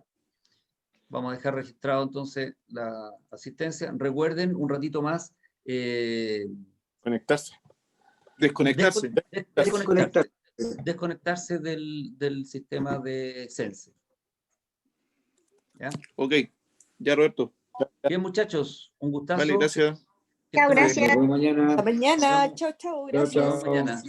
Vamos a dejar registrado entonces la asistencia. Recuerden un ratito más. Conectarse. Desconectarse. Desconectarse del sistema de Sense. ¿Ya? Ok, ya Roberto. Bien, muchachos, un gustazo. Vale, gracias. Que estén Chao, gracias. bien. Nos vemos mañana. Hasta mañana. Chao, chao. Chao, Gracias. Nos vemos mañana.